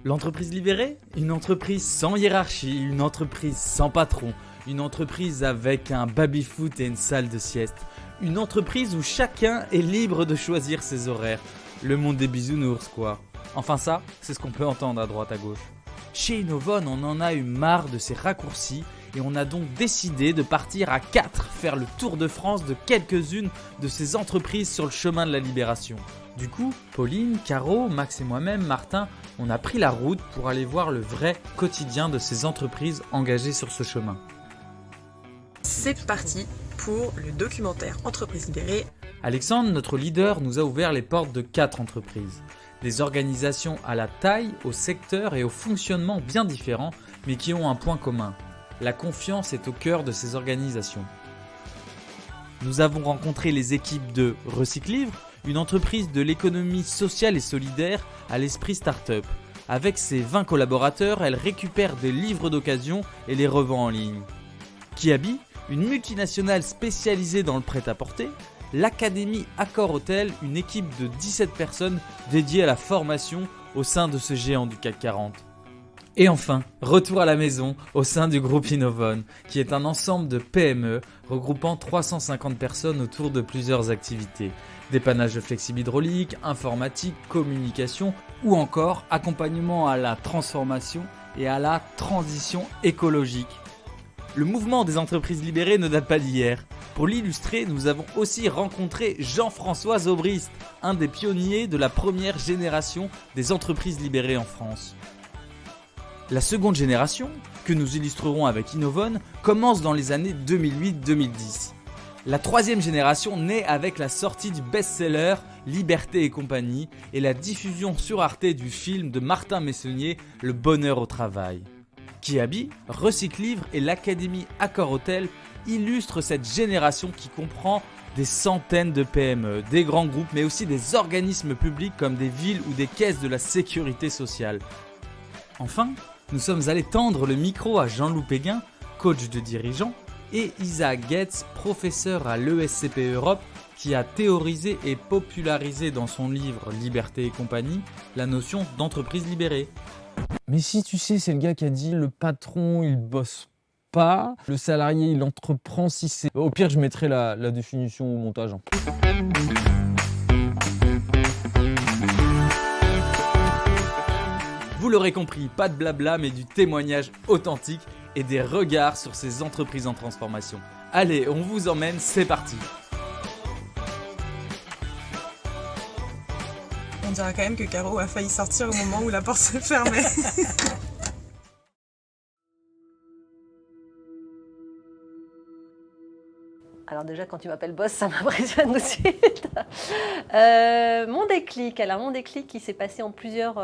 L'entreprise libérée? Une entreprise sans hiérarchie, une entreprise sans patron, une entreprise avec un baby-foot et une salle de sieste. Une entreprise où chacun est libre de choisir ses horaires. Le monde des bisounours quoi. Enfin ça, c'est ce qu'on peut entendre à droite à gauche. Chez Innovon, on en a eu marre de ces raccourcis et on a donc décidé de partir à 4 faire le tour de France de quelques-unes de ces entreprises sur le chemin de la libération. Du coup, Pauline, Caro, Max et moi-même, Martin, on a pris la route pour aller voir le vrai quotidien de ces entreprises engagées sur ce chemin. C'est parti pour le documentaire Entreprise libérée. Alexandre, notre leader, nous a ouvert les portes de 4 entreprises. Des organisations à la taille, au secteur et au fonctionnement bien différents, mais qui ont un point commun. La confiance est au cœur de ces organisations. Nous avons rencontré les équipes de Recyclivre, une entreprise de l'économie sociale et solidaire à l'esprit start-up. Avec ses 20 collaborateurs, elle récupère des livres d'occasion et les revend en ligne. Kiabi, une multinationale spécialisée dans le prêt-à-porter. L'Académie Accor Hotel, une équipe de 17 personnes dédiée à la formation au sein de ce géant du CAC 40. Et enfin, retour à la maison au sein du groupe Innovon, qui est un ensemble de PME regroupant 350 personnes autour de plusieurs activités. Dépannage de flexible hydraulique, informatique, communication ou encore accompagnement à la transformation et à la transition écologique. Le mouvement des entreprises libérées ne date pas d'hier. Pour l'illustrer, nous avons aussi rencontré Jean-François Zobrist, un des pionniers de la première génération des entreprises libérées en France. La seconde génération, que nous illustrerons avec Innovon, commence dans les années 2008-2010. La troisième génération naît avec la sortie du best-seller Liberté et compagnie et la diffusion sur Arte du film de Martin Messonnier Le bonheur au travail. Kiabi, Recyclivre et l'Académie Accor Hotel illustrent cette génération qui comprend des centaines de PME, des grands groupes mais aussi des organismes publics comme des villes ou des caisses de la sécurité sociale. Enfin, nous sommes allés tendre le micro à Jean-Loup Péguin, coach de dirigeants, et Isaac Getz, professeur à l'ESCP Europe, qui a théorisé et popularisé dans son livre Liberté et compagnie la notion d'entreprise libérée. Mais si tu sais, c'est le gars qui a dit le patron il bosse pas, le salarié il entreprend si c'est... Au pire je mettrai la définition au montage. Vous l'aurez compris, pas de blabla mais du témoignage authentique et des regards sur ces entreprises en transformation. Allez, on vous emmène, c'est parti. On dirait quand même que Caro a failli sortir au moment où la porte se fermait. Alors déjà, quand tu m'appelles boss, ça m'impressionne tout de suite. Mon déclic qui s'est passé en plusieurs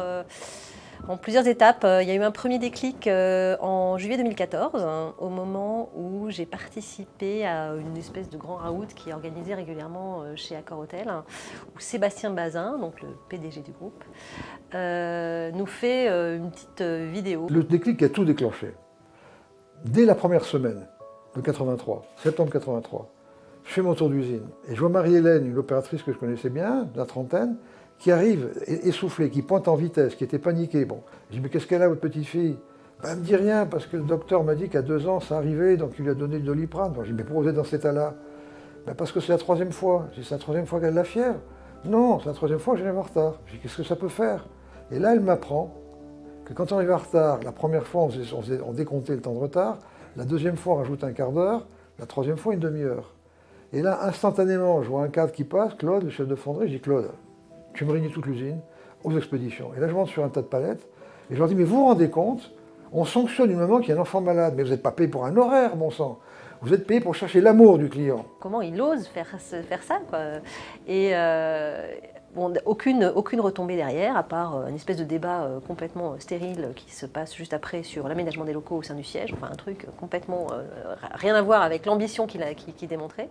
étapes. Il y a eu un premier déclic en juillet 2014, au moment où j'ai participé à une espèce de grand raout qui est organisé régulièrement chez Accor Hotel, où Sébastien Bazin, donc le PDG du groupe, nous fait une petite vidéo. Le déclic a tout déclenché. Dès la première semaine de 83, septembre 83, je fais mon tour d'usine et je vois Marie-Hélène, une opératrice que je connaissais bien, de la trentaine, qui arrive essoufflée, qui pointe en vitesse, qui était paniquée. Bon, je dis mais qu'est-ce qu'elle a votre petite fille? Ben, elle me dit rien parce que le docteur m'a dit qu'à 2 ans ça arrivait, donc il lui a donné le Doliprane. Donc, je dis mais pourquoi vous êtes dans cet état-là? Ben, parce que c'est la 3e fois. Je dis c'est la 3e fois qu'elle a de la fièvre. Non, c'est la 3e fois que j'arrive en retard. Je dis qu'est-ce que ça peut faire? Et là elle m'apprend que quand on arrive en retard, la première fois on décomptait le temps de retard, la 2e fois on rajoute un quart d'heure, la 3e fois une demi-heure. Et là instantanément je vois un cadre qui passe, Claude, le chef de fonderie, je dis Claude, tu me réunis toute l'usine aux expéditions. Et là, je monte sur un tas de palettes et je leur dis, mais vous vous rendez compte, on sanctionne une maman qui a un enfant malade, mais vous n'êtes pas payé pour un horaire, bon sang. Vous êtes payé pour chercher l'amour du client. Comment il ose faire ça, quoi. Et bon, aucune retombée derrière, à part une espèce de débat complètement stérile qui se passe juste après sur l'aménagement des locaux au sein du siège, enfin un truc complètement rien à voir avec l'ambition qu'il démontrait.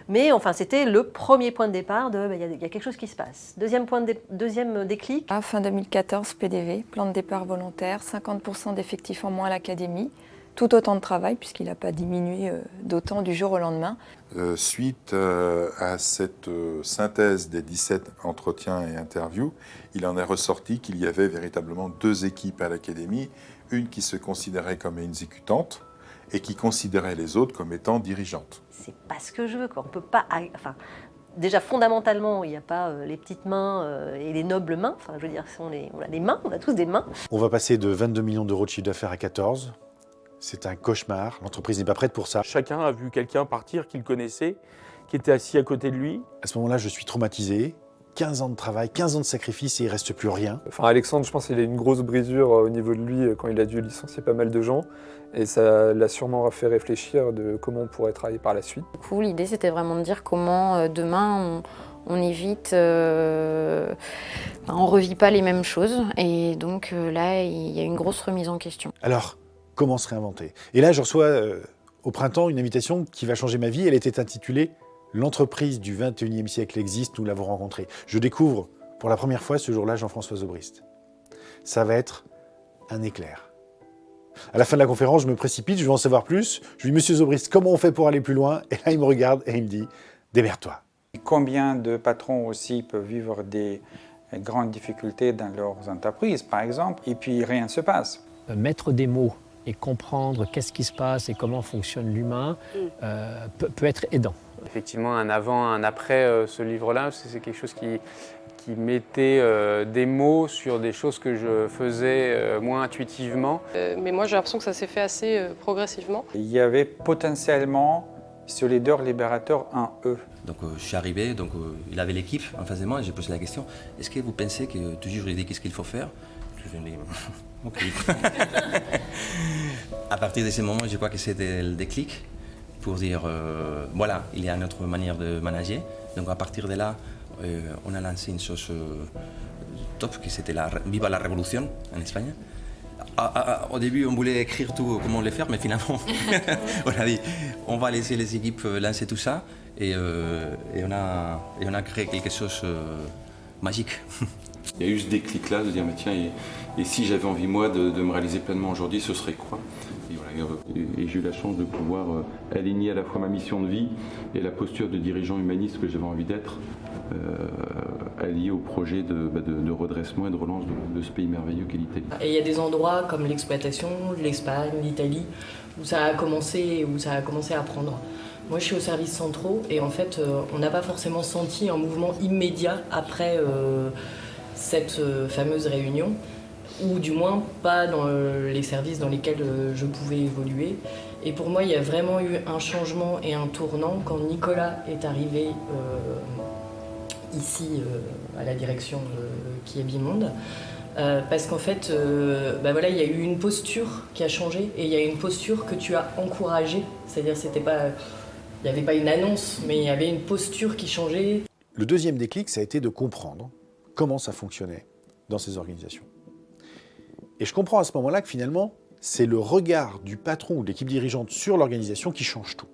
Mais enfin, c'était le premier point de départ de il y a quelque chose qui se passe. Deuxième déclic. Fin 2014, PDV, plan de départ volontaire, 50% d'effectifs en moins à l'académie. tout autant de travail, puisqu'il n'a pas diminué d'autant du jour au lendemain. Suite à cette synthèse des 17 entretiens et interviews, il en est ressorti qu'il y avait véritablement 2 équipes à l'académie, une qui se considérait comme exécutante et qui considérait les autres comme étant dirigeantes. C'est pas ce que je veux, quoi. On peut pas... Enfin, déjà, fondamentalement, il n'y a pas les petites mains et les nobles mains. Enfin, je veux dire, on a des mains, on a tous des mains. On va passer de 22 millions d'euros de chiffre d'affaires à 14. C'est un cauchemar. L'entreprise n'est pas prête pour ça. Chacun a vu quelqu'un partir qu'il connaissait, qui était assis à côté de lui. À ce moment-là, je suis traumatisé. 15 ans de travail, 15 ans de sacrifice et il ne reste plus rien. Enfin, Alexandre, je pense qu'il a une grosse brisure au niveau de lui quand il a dû licencier pas mal de gens. Et ça l'a sûrement fait réfléchir de comment on pourrait travailler par la suite. Du coup, l'idée, c'était vraiment de dire comment demain, on évite... on ne revit pas les mêmes choses. Et donc là, il y a une grosse remise en question. Alors, comment se réinventer? Et là, je reçois au printemps une invitation qui va changer ma vie. Elle était intitulée « L'entreprise du 21e siècle existe, nous l'avons rencontrée ». Je découvre pour la première fois ce jour-là Jean-François Zobrist. Ça va être un éclair. À la fin de la conférence, je me précipite, je veux en savoir plus. Je lui dis « Monsieur Zobrist, comment on fait pour aller plus loin ?» Et là, il me regarde et il me dit « Démerde-toi ». Combien de patrons aussi peuvent vivre des grandes difficultés dans leurs entreprises, par exemple, et puis rien ne se passe. Mettre des mots et comprendre qu'est-ce qui se passe et comment fonctionne l'humain peut être aidant. Effectivement, un avant, un après ce livre-là, c'est quelque chose qui mettait des mots sur des choses que je faisais moins intuitivement. Mais moi, j'ai l'impression que ça s'est fait assez progressivement. Il y avait potentiellement ce leader libérateur en eux. Donc je suis arrivé, donc il avait l'équipe en face de moi et j'ai posé la question, est-ce que vous pensez que toujours je dis qu'est-ce qu'il faut faire? Je lui ai dit, ok. À partir de ce moment, je crois que c'était le déclic pour dire, voilà, il y a une autre manière de manager. Donc à partir de là, on a lancé une chose top, qui c'était Viva la Révolution en Espagne. Au début, on voulait écrire tout, comment le faire, mais finalement, on a dit, on va laisser les équipes lancer tout ça, et on a créé quelque chose de magique. Il y a eu ce déclic-là de dire, mais tiens, et si j'avais envie, moi, de me réaliser pleinement aujourd'hui, ce serait quoi? Et, voilà, et j'ai eu la chance de pouvoir aligner à la fois ma mission de vie et la posture de dirigeant humaniste que j'avais envie d'être, allié au projet de redressement et de relance de ce pays merveilleux qu'est l'Italie. Et il y a des endroits comme l'exploitation, l'Espagne, l'Italie, où ça a commencé à prendre. Moi, je suis au service centraux et en fait, on n'a pas forcément senti un mouvement immédiat après cette fameuse réunion, ou du moins pas dans les services dans lesquels je pouvais évoluer. Et pour moi, il y a vraiment eu un changement et un tournant quand Nicolas est arrivé ici à la direction qui est Bimonde. Parce qu'en fait, voilà, il y a eu une posture qui a changé et il y a une posture que tu as encouragée. C'est-à-dire, il n'y avait pas une annonce, mais il y avait une posture qui changeait. Le deuxième déclic, ça a été de comprendre comment ça fonctionnait dans ces organisations. Et je comprends à ce moment-là que finalement, c'est le regard du patron ou de l'équipe dirigeante sur l'organisation qui change tout.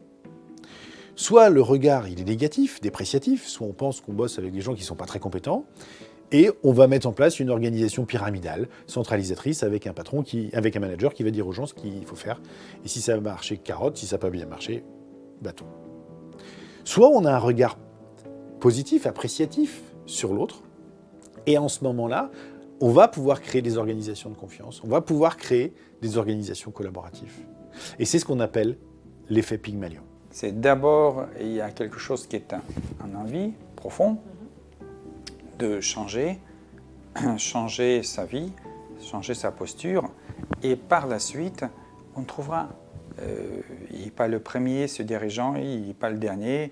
Soit le regard, il est négatif, dépréciatif, soit on pense qu'on bosse avec des gens qui ne sont pas très compétents, et on va mettre en place une organisation pyramidale, centralisatrice, avec un patron, avec un manager qui va dire aux gens ce qu'il faut faire. Et si ça a marché, carotte, si ça n'a pas bien marché, bâton. Soit on a un regard positif, appréciatif sur l'autre, et en ce moment-là, on va pouvoir créer des organisations de confiance, on va pouvoir créer des organisations collaboratives. Et c'est ce qu'on appelle l'effet Pygmalion. C'est d'abord, il y a quelque chose qui est un envie profond de changer sa vie, changer sa posture, et par la suite, on trouvera. Il n'est pas le premier, ce dirigeant, il n'est pas le dernier.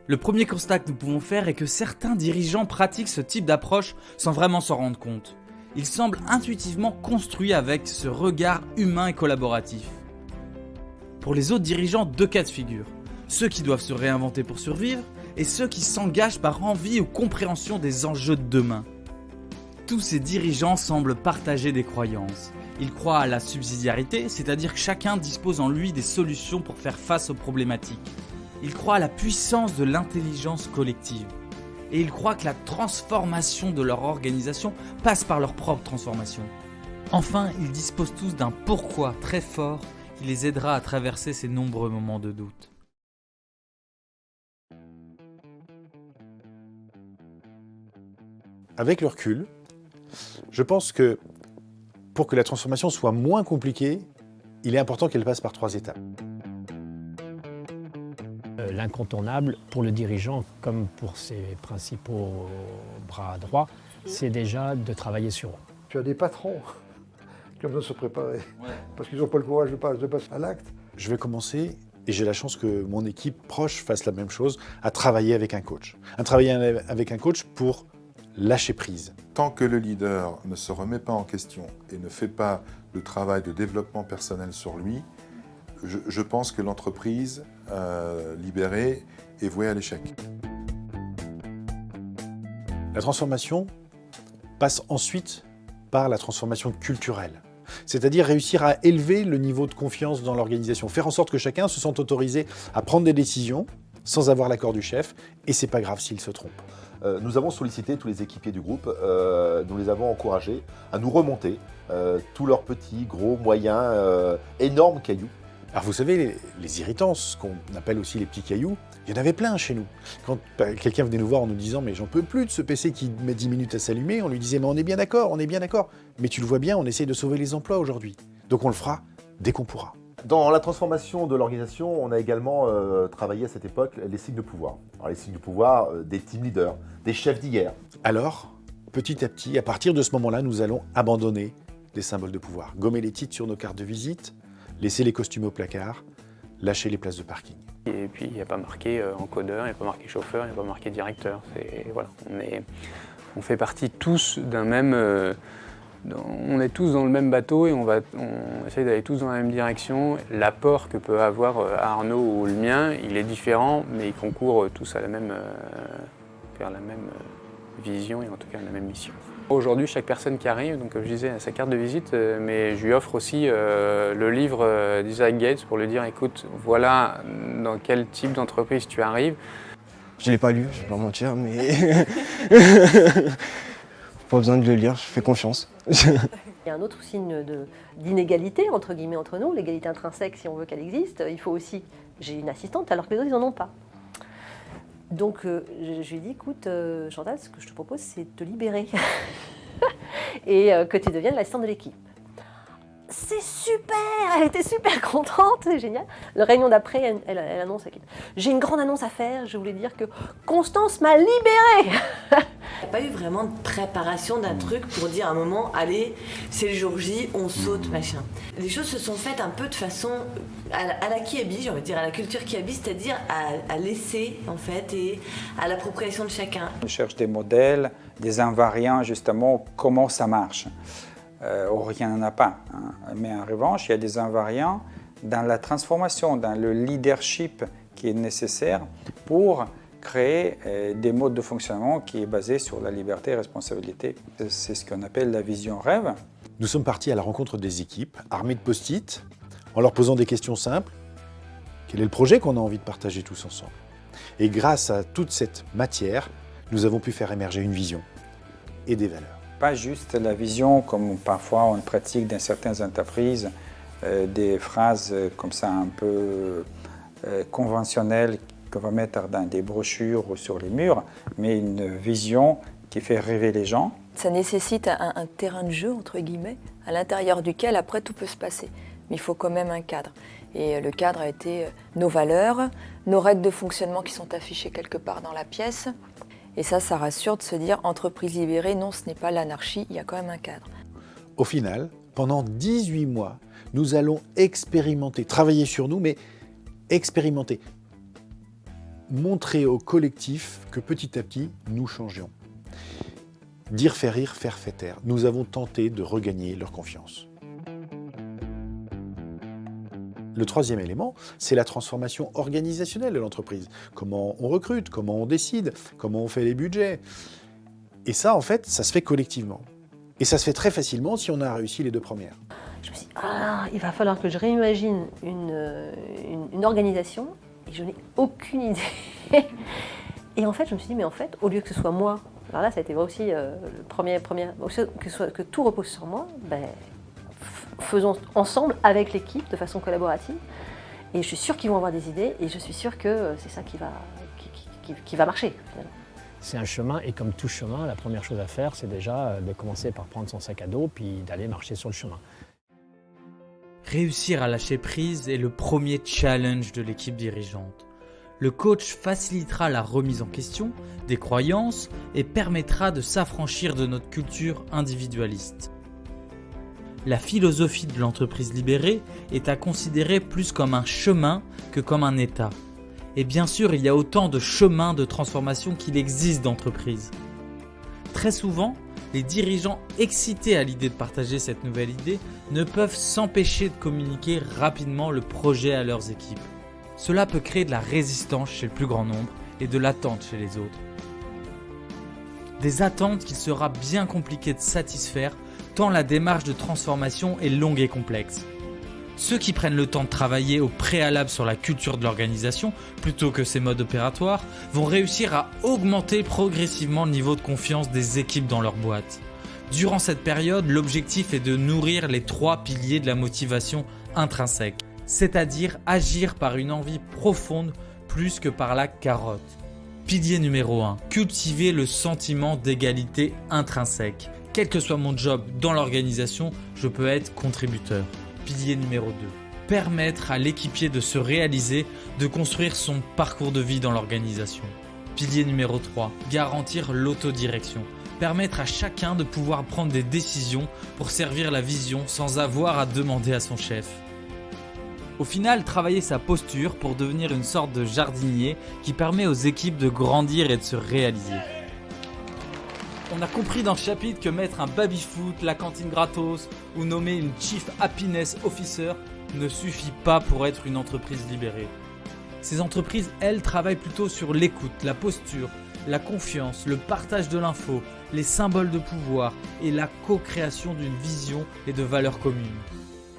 Le premier constat que nous pouvons faire est que certains dirigeants pratiquent ce type d'approche sans vraiment s'en rendre compte. Ils semblent intuitivement construits avec ce regard humain et collaboratif. Pour les autres dirigeants, 2 cas de figure. Ceux qui doivent se réinventer pour survivre et ceux qui s'engagent par envie ou compréhension des enjeux de demain. Tous ces dirigeants semblent partager des croyances. Ils croient à la subsidiarité, c'est-à-dire que chacun dispose en lui des solutions pour faire face aux problématiques. Ils croient à la puissance de l'intelligence collective. Et ils croient que la transformation de leur organisation passe par leur propre transformation. Enfin, ils disposent tous d'un pourquoi très fort qui les aidera à traverser ces nombreux moments de doute. Avec le recul, je pense que pour que la transformation soit moins compliquée, il est important qu'elle passe par 3 étapes. L'incontournable pour le dirigeant comme pour ses principaux bras droits, c'est déjà de travailler sur eux. Tu as des patrons qui ont besoin de se préparer, parce qu'ils n'ont pas le courage de passer à l'acte. Je vais commencer, et j'ai la chance que mon équipe proche fasse la même chose, à travailler avec un coach. À travailler avec un coach pour lâcher prise. Tant que le leader ne se remet pas en question et ne fait pas le travail de développement personnel sur lui, je pense que l'entreprise libérée est vouée à l'échec. La transformation passe ensuite par la transformation culturelle. C'est-à-dire réussir à élever le niveau de confiance dans l'organisation, faire en sorte que chacun se sente autorisé à prendre des décisions sans avoir l'accord du chef, et c'est pas grave s'il se trompe. Nous avons sollicité tous les équipiers du groupe, nous les avons encouragés à nous remonter tous leurs petits, gros, moyens, énormes cailloux. Alors vous savez, les irritants, ce qu'on appelle aussi les petits cailloux, il y en avait plein chez nous. Quand quelqu'un venait nous voir en nous disant « mais j'en peux plus de ce PC qui met 10 minutes à s'allumer », on lui disait « mais on est bien d'accord, on est bien d'accord. Mais tu le vois bien, on essaie de sauver les emplois aujourd'hui. Donc on le fera dès qu'on pourra. » Dans la transformation de l'organisation, on a également travaillé à cette époque les signes de pouvoir. Alors, les signes de pouvoir des team leaders, des chefs d'hier. Alors, petit à petit, à partir de ce moment-là, nous allons abandonner les symboles de pouvoir. Gommer les titres sur nos cartes de visite, laisser les costumes au placard, lâcher les places de parking. Et puis il n'y a pas marqué encodeur, il n'y a pas marqué chauffeur, il n'y a pas marqué directeur. Voilà, on fait partie tous d'un même... on est tous dans le même bateau et on essaye d'aller tous dans la même direction. L'apport que peut avoir Arnaud ou le mien, il est différent, mais ils concourent tous à vers la même vision et en tout cas la même mission. Aujourd'hui, chaque personne qui arrive, donc comme je disais, a sa carte de visite, mais je lui offre aussi le livre d'Isaac Gates pour lui dire, écoute, voilà dans quel type d'entreprise tu arrives. Je ne l'ai pas lu, je ne vais pas mentir, mais pas besoin de le lire, je fais confiance. Il y a un autre signe d'inégalité, entre guillemets, entre nous, l'égalité intrinsèque, si on veut qu'elle existe. Il faut aussi, j'ai une assistante, alors que les autres, ils n'en ont pas. Donc, je lui ai dit, écoute, Chantal, ce que je te propose, c'est de te libérer et que tu deviennes l'assistante de l'équipe. C'est super! Elle était super contente, c'est génial. La réunion d'après, elle annonce à l'équipe. J'ai une grande annonce à faire, je voulais dire que Constance m'a libérée. Il n'y a pas eu vraiment de préparation d'un truc pour dire à un moment, allez, c'est le jour J, on saute, machin. Les choses se sont faites un peu de façon à la Kiabi, j'ai envie de dire, à la culture Kiabi, c'est-à-dire à laisser, en fait, et à l'appropriation de chacun. On cherche des modèles, des invariants, justement, comment ça marche. Or, il n'y en a pas. Hein. Mais en revanche, il y a des invariants dans la transformation, dans le leadership qui est nécessaire pour créer des modes de fonctionnement qui est basé sur la liberté et la responsabilité. C'est ce qu'on appelle la vision rêve. Nous sommes partis à la rencontre des équipes, armées de post-it, en leur posant des questions simples. Quel est le projet qu'on a envie de partager tous ensemble? Et grâce à toute cette matière, nous avons pu faire émerger une vision et des valeurs. Pas juste la vision, comme parfois on pratique dans certaines entreprises, des phrases comme ça un peu conventionnelles qu'on va mettre dans des brochures ou sur les murs, mais une vision qui fait rêver les gens. Ça nécessite un terrain de jeu, entre guillemets, à l'intérieur duquel après tout peut se passer. Mais il faut quand même un cadre. Et le cadre a été nos valeurs, nos règles de fonctionnement qui sont affichées quelque part dans la pièce. Et ça rassure de se dire, entreprise libérée, non, ce n'est pas l'anarchie, il y a quand même un cadre. Au final, pendant 18 mois, nous allons expérimenter, travailler sur nous, mais expérimenter. Montrer au collectif que petit à petit, nous changions. Dire, faire rire, faire taire. Nous avons tenté de regagner leur confiance. Le troisième élément, c'est la transformation organisationnelle de l'entreprise. Comment on recrute, comment on décide, comment on fait les budgets. Et ça, en fait, ça se fait collectivement. Et ça se fait très facilement si on a réussi les 2 premières. Je me suis dit, il va falloir que je réimagine une organisation, et je n'ai aucune idée. Et en fait, je me suis dit, mais en fait, au lieu que ce soit moi, alors là, ça a été aussi le premier que tout repose sur moi, faisons ensemble avec l'équipe de façon collaborative. Et je suis sûre qu'ils vont avoir des idées et je suis sûre que c'est ça qui va marcher finalement. C'est un chemin et comme tout chemin, la première chose à faire, c'est déjà de commencer par prendre son sac à dos puis d'aller marcher sur le chemin. Réussir à lâcher prise est le premier challenge de l'équipe dirigeante. Le coach facilitera la remise en question des croyances et permettra de s'affranchir de notre culture individualiste. La philosophie de l'entreprise libérée est à considérer plus comme un chemin que comme un état. Et bien sûr, il y a autant de chemins de transformation qu'il existe d'entreprises. Très souvent, les dirigeants excités à l'idée de partager cette nouvelle idée ne peuvent s'empêcher de communiquer rapidement le projet à leurs équipes. Cela peut créer de la résistance chez le plus grand nombre et de l'attente chez les autres. Des attentes qu'il sera bien compliqué de satisfaire tant la démarche de transformation est longue et complexe. Ceux qui prennent le temps de travailler au préalable sur la culture de l'organisation plutôt que ses modes opératoires vont réussir à augmenter progressivement le niveau de confiance des équipes dans leur boîte. Durant cette période, l'objectif est de nourrir les 3 piliers de la motivation intrinsèque, c'est-à-dire agir par une envie profonde plus que par la carotte. Pilier numéro 1, cultiver le sentiment d'égalité intrinsèque. Quel que soit mon job dans l'organisation, je peux être contributeur. Pilier numéro 2, permettre à l'équipier de se réaliser, de construire son parcours de vie dans l'organisation. Pilier numéro 3, garantir l'autodirection. Permettre à chacun de pouvoir prendre des décisions pour servir la vision sans avoir à demander à son chef. Au final, travailler sa posture pour devenir une sorte de jardinier qui permet aux équipes de grandir et de se réaliser. On a compris dans ce chapitre que mettre un baby-foot, la cantine gratos ou nommer une Chief Happiness Officer ne suffit pas pour être une entreprise libérée. Ces entreprises, elles, travaillent plutôt sur l'écoute, la posture, la confiance, le partage de l'info, les symboles de pouvoir et la co-création d'une vision et de valeurs communes.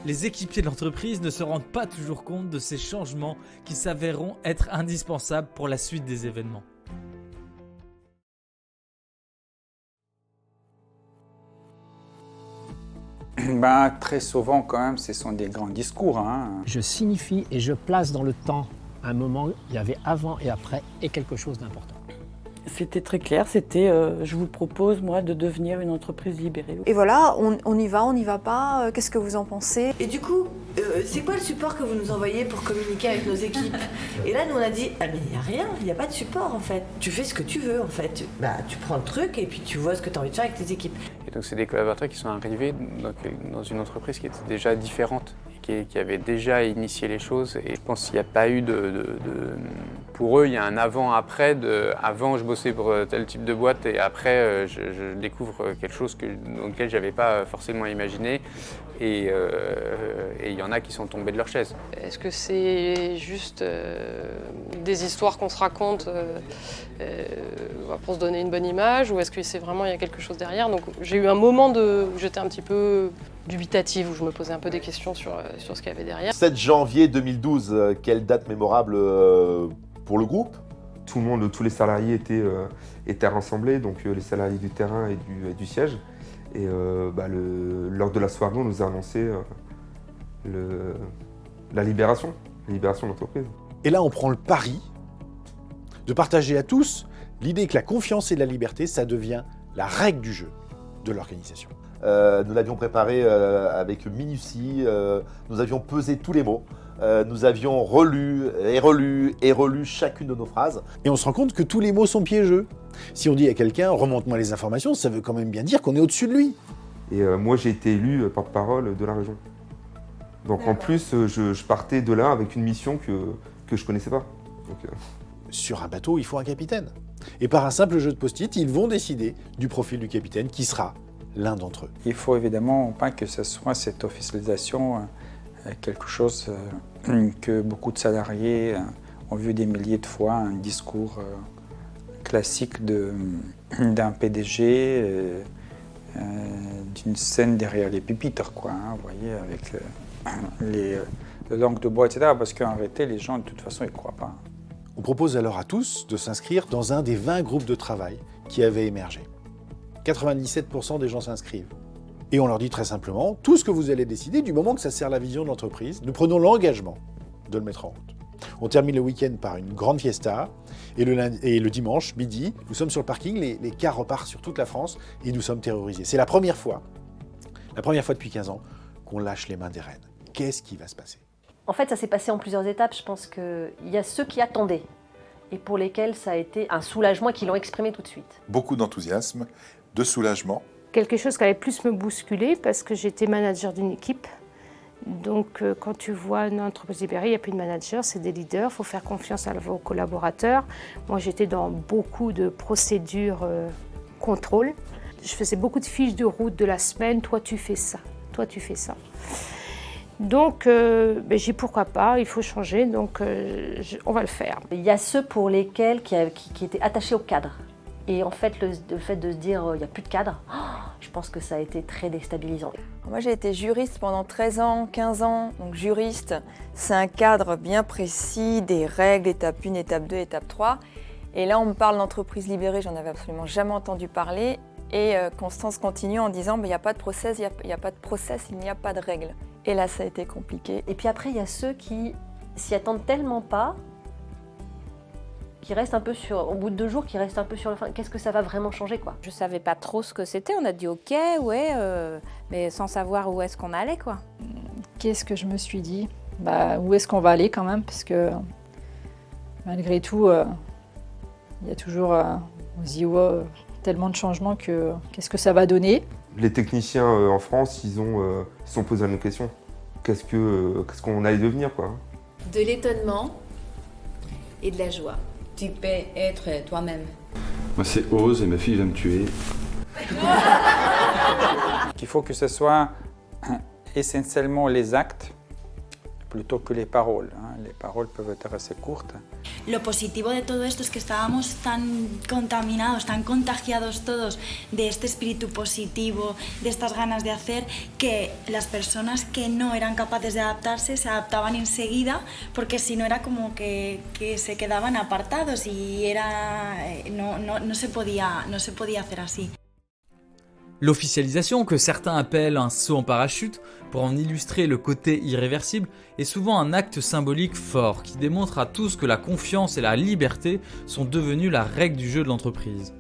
Les équipiers de l'entreprise ne se rendent pas toujours compte de ces changements qui s'avéreront être indispensables pour la suite des événements. Très souvent, quand même, ce sont des grands discours. Je signifie et je place dans le temps un moment, il y avait avant et après, et quelque chose d'important. C'était très clair, c'était je vous propose, moi, de devenir une entreprise libérée. Et voilà, on y va pas, qu'est-ce que vous en pensez? Et du coup, c'est quoi le support que vous nous envoyez pour communiquer avec nos équipes? Et là, nous, on a dit, ah mais il n'y a rien, il n'y a pas de support en fait. Tu fais ce que tu veux en fait. Tu prends le truc et puis tu vois ce que tu as envie de faire avec tes équipes. Et donc, c'est des collaborateurs qui sont arrivés dans une entreprise qui était déjà différente, qui avait déjà initié les choses. Et je pense qu'il n'y a pas eu pour eux, il y a un avant-après. Avant, je bossais pour tel type de boîte et après, je découvre quelque chose auquel je n'avais pas forcément imaginé. Et il y en a qui sont tombés de leur chaise. Est-ce que c'est juste des histoires qu'on se raconte pour se donner une bonne image ou est-ce que c'est vraiment, il y a quelque chose derrière? Donc j'ai eu un moment où j'étais un petit peu dubitative, où je me posais un peu des questions sur ce qu'il y avait derrière. 7 janvier 2012, quelle date mémorable pour le groupe? Tout le monde, tous les salariés étaient rassemblés, donc les salariés du terrain et du siège. Et lors de la soirée, on nous a annoncé la libération de l'entreprise. Et là, on prend le pari de partager à tous l'idée que la confiance et la liberté, ça devient la règle du jeu de l'organisation. Nous l'avions préparé avec minutie, nous avions pesé tous les mots, nous avions relu chacune de nos phrases. Et on se rend compte que tous les mots sont piégeux. Si on dit à quelqu'un « remonte-moi les informations », ça veut quand même bien dire qu'on est au-dessus de lui. Et moi, j'ai été élu porte-parole de la région. Donc en plus, je partais de là avec une mission que je ne connaissais pas. Donc, Sur un bateau, il faut un capitaine. Et par un simple jeu de post-it, ils vont décider du profil du capitaine qui sera l'un d'entre eux. Il faut évidemment pas que ce soit cette officialisation quelque chose que beaucoup de salariés ont vu des milliers de fois, un discours classique d'un PDG, d'une scène derrière les pupitres, quoi, vous voyez, avec les langues de bois, etc. Parce qu'en réalité, les gens, de toute façon, ils ne croient pas. On propose alors à tous de s'inscrire dans un des 20 groupes de travail qui avaient émergé. 97% des gens s'inscrivent. Et on leur dit très simplement, tout ce que vous allez décider, du moment que ça sert la vision de l'entreprise, nous prenons l'engagement de le mettre en route. On termine le week-end par une grande fiesta, et le dimanche, midi, nous sommes sur le parking, les cars repartent sur toute la France, et nous sommes terrorisés. C'est la première fois depuis 15 ans, qu'on lâche les mains des rênes. Qu'est-ce qui va se passer ? En fait, ça s'est passé en plusieurs étapes. Je pense qu'il y a ceux qui attendaient et pour lesquels ça a été un soulagement et qui l'ont exprimé tout de suite. Beaucoup d'enthousiasme, de soulagement. Quelque chose qui allait plus me bousculer parce que j'étais manager d'une équipe. Donc quand tu vois une entreprise libérée, il n'y a plus de manager, c'est des leaders, il faut faire confiance à vos collaborateurs. Moi j'étais dans beaucoup de procédures contrôle. Je faisais beaucoup de fiches de route de la semaine, toi tu fais ça, toi tu fais ça. Donc j'ai dit pourquoi pas, il faut changer, donc on va le faire. Il y a ceux pour lesquels qui étaient attachés au cadre. Et en fait, le fait de se dire il n'y a plus de cadre, je pense que ça a été très déstabilisant. Moi, j'ai été juriste pendant 13 ans, 15 ans. Donc juriste, c'est un cadre bien précis, des règles, étape 1, étape 2, étape 3. Et là, on me parle d'entreprise libérée, j'en avais absolument jamais entendu parler. Et Constance continue en disant, il n'y a pas de process, il n'y a pas de process, il n'y a pas de règles. Et là, ça a été compliqué. Et puis après, il y a ceux qui s'y attendent tellement pas, qui restent un peu au bout de 2 jours, qui restent un peu sur le fin. Qu'est-ce que ça va vraiment changer, quoi ? Je savais pas trop ce que c'était. On a dit ok, ouais, mais sans savoir où est-ce qu'on allait, quoi. Qu'est-ce que je me suis dit ? Où est-ce qu'on va aller quand même ? Parce que malgré tout, il y a toujours, on se dit tellement de changements que qu'est-ce que ça va donner ? Les techniciens en France, ils se sont posés la même question. Qu'est-ce qu'on allait devenir, quoi ? De l'étonnement et de la joie. Tu peux être toi-même. Moi, c'est Ose et ma fille va me tuer. Il faut que ce soit essentiellement les actes plutôt que les paroles. Les paroles peuvent être assez courtes. Lo positivo de todo esto es que estábamos tan contaminados, tan contagiados todos de este espíritu positivo, de estas ganas de hacer, que las personas que no eran capaces de adaptarse se adaptaban enseguida, porque si no era como que se quedaban apartados y no se podía hacer así. L'officialisation, que certains appellent un saut en parachute, pour en illustrer le côté irréversible, est souvent un acte symbolique fort qui démontre à tous que la confiance et la liberté sont devenues la règle du jeu de l'entreprise.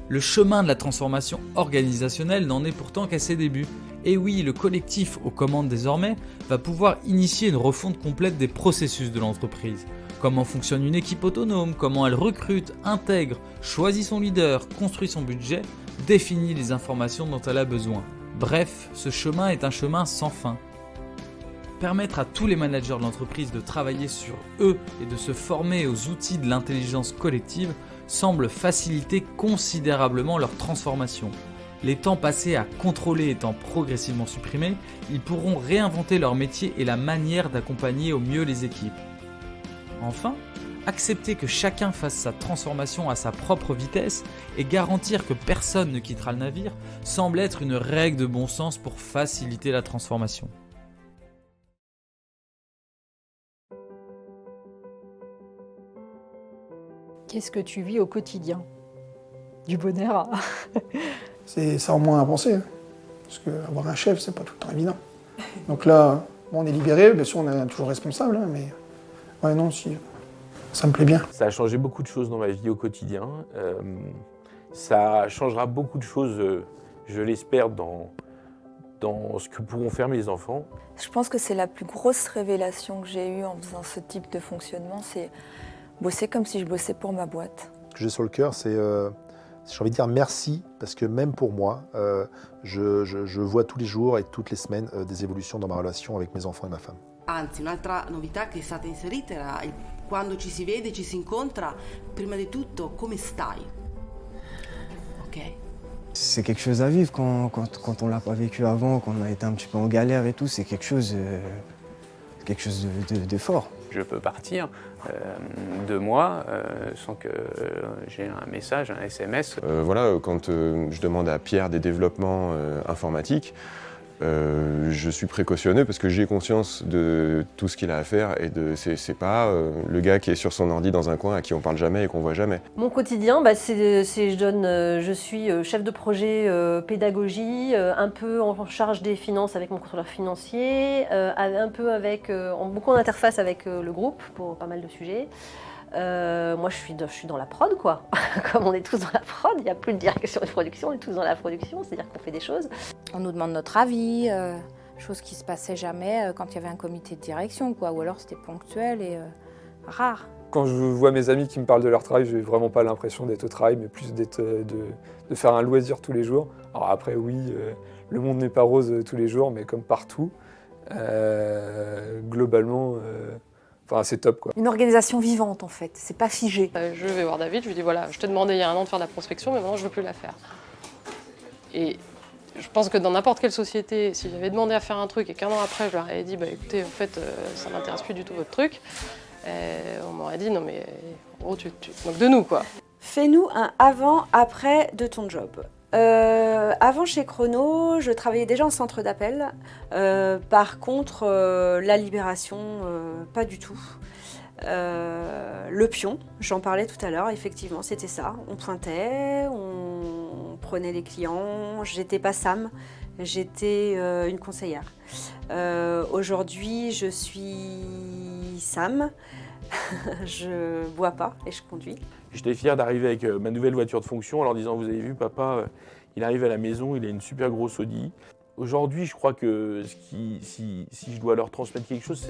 Le chemin de la transformation organisationnelle n'en est pourtant qu'à ses débuts. Et oui, le collectif aux commandes désormais va pouvoir initier une refonte complète des processus de l'entreprise. Comment fonctionne une équipe autonome, comment elle recrute, intègre, choisit son leader, construit son budget, définit les informations dont elle a besoin. Bref, ce chemin est un chemin sans fin. Permettre à tous les managers de l'entreprise de travailler sur eux et de se former aux outils de l'intelligence collective semble faciliter considérablement leur transformation. Les temps passés à contrôler étant progressivement supprimés, ils pourront réinventer leur métier et la manière d'accompagner au mieux les équipes. Enfin, accepter que chacun fasse sa transformation à sa propre vitesse et garantir que personne ne quittera le navire semble être une règle de bon sens pour faciliter la transformation. Qu'est-ce que tu vis au quotidien ? Du bonheur. C'est ça au moins à penser. Parce qu'avoir un chef, c'est pas tout le temps évident. Donc là, on est libéré, bien sûr, on est toujours responsable, mais ouais, non, si. Ça me plaît bien. Ça a changé beaucoup de choses dans ma vie au quotidien. Ça changera beaucoup de choses, je l'espère, dans ce que pourront faire mes enfants. Je pense que c'est la plus grosse révélation que j'ai eue en faisant ce type de fonctionnement, c'est bosser comme si je bossais pour ma boîte. Ce que j'ai sur le cœur, c'est, j'ai envie de dire merci, parce que même pour moi, je vois tous les jours et toutes les semaines des évolutions dans ma relation avec mes enfants et ma femme. Anzi, un'altra novità che è stata inserita era quando ci si vede, ci si incontra, prima di tutto, come stai? Ok. C'est quelque chose à vivre quand on l'a pas vécu avant, quand on a été un petit peu en galère et tout, c'est quelque chose de fort. Je peux partir 2 mois sans que j'ai un message, un SMS. Voilà, quand je demande à Pierre des développements informatiques, Je suis précautionneux parce que j'ai conscience de tout ce qu'il a à faire et c'est pas le gars qui est sur son ordi dans un coin à qui on parle jamais et qu'on voit jamais. Mon quotidien, je suis chef de projet pédagogie, un peu en charge des finances avec mon contrôleur financier, un peu beaucoup en interface avec le groupe pour pas mal de sujets. Moi, je suis dans la prod, quoi. Comme on est tous dans la prod, il n'y a plus de direction de production, on est tous dans la production, c'est-à-dire qu'on fait des choses. On nous demande notre avis, chose qui se passait jamais quand il y avait un comité de direction, quoi. Ou alors c'était ponctuel et rare. Quand je vois mes amis qui me parlent de leur travail, j'ai vraiment pas l'impression d'être au travail, mais plus de faire un loisir tous les jours. Alors après, oui, le monde n'est pas rose tous les jours, mais comme partout, globalement... Enfin, c'est top, quoi. Une organisation vivante, en fait, c'est pas figé. Je vais voir David, je lui dis voilà, je t'ai demandé il y a un an de faire de la prospection, mais maintenant je veux plus la faire. Et je pense que dans n'importe quelle société, si j'avais demandé à faire un truc et qu'un an après je leur avais dit bah écoutez, en fait, ça m'intéresse plus du tout votre truc, on m'aurait dit non mais en gros tu te moques de nous, quoi. Fais-nous un avant-après de ton job. Avant chez Chrono, je travaillais déjà en centre d'appel. Par contre, la libération, pas du tout. Le pion, j'en parlais tout à l'heure, effectivement, c'était ça. On pointait, on prenait les clients. J'étais pas Sam, j'étais une conseillère. Aujourd'hui, je suis Sam. Je bois pas et je conduis. J'étais fier d'arriver avec ma nouvelle voiture de fonction en leur disant « Vous avez vu, papa, il arrive à la maison, il a une super grosse Audi. » Aujourd'hui, je crois que si je dois leur transmettre quelque chose,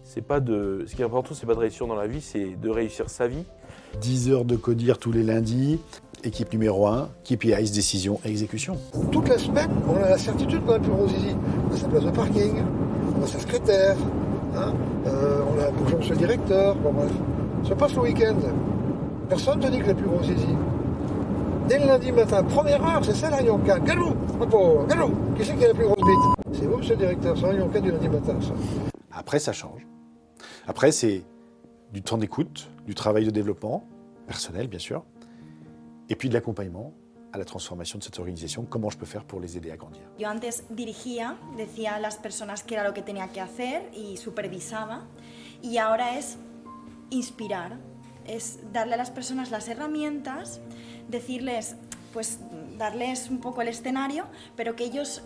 ce qui est important, c'est pas de réussir dans la vie, c'est de réussir sa vie. 10 heures de codir tous les lundis, équipe numéro 1, KPIs, décision et exécution. Toute la semaine, on a la certitude qu'on a le plus gros zizi. On a sa place de parking, on a sa secrétaire, hein, on a bonjour monsieur le directeur, bon bref. Ça passe le week-end. Personne ne te dit que le plus gros zizi. Dès le lundi matin, première heure, c'est ça la Yonka. Galou, galou, qui c'est qui a la plus grosse bite? C'est vous, monsieur le directeur, c'est la Yonka du lundi matin, ça. Après, ça change. Après, c'est du temps d'écoute, du travail de développement, personnel bien sûr, et puis de l'accompagnement à la transformation de cette organisation. Comment je peux faire pour les aider à grandir? Yo antes dirigía, decía a las personas qué era lo que tenía que hacer y supervisaba, y ahora es inspirar. Es darle a las personas las herramientas, decirles, pues darles un poco el escenario, pero que ellos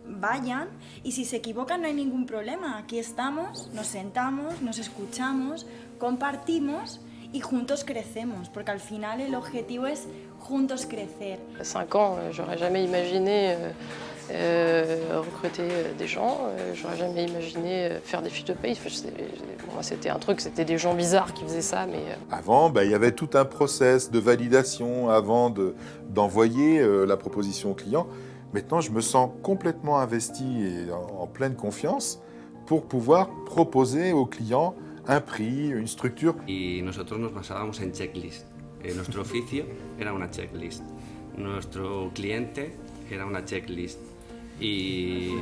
vayan y si se equivocan no hay ningún problema. Aquí estamos, nos sentamos, nos escuchamos, compartimos y juntos crecemos, porque al final el objetivo es juntos crecer. À 5 ans, j'aurais jamais imaginé recruter des gens, j'aurais jamais imaginé faire des fiches de paye. Moi, c'était un truc, c'était des gens bizarres qui faisaient ça, mais... Avant, il y avait tout un process de validation avant d'envoyer la proposition au client. Maintenant, je me sens complètement investi et en pleine confiance pour pouvoir proposer au client un prix, une structure. Y nosotros nos basábamos en checklist. Nuestro oficio era una checklist. Nuestro cliente era una checklist. Y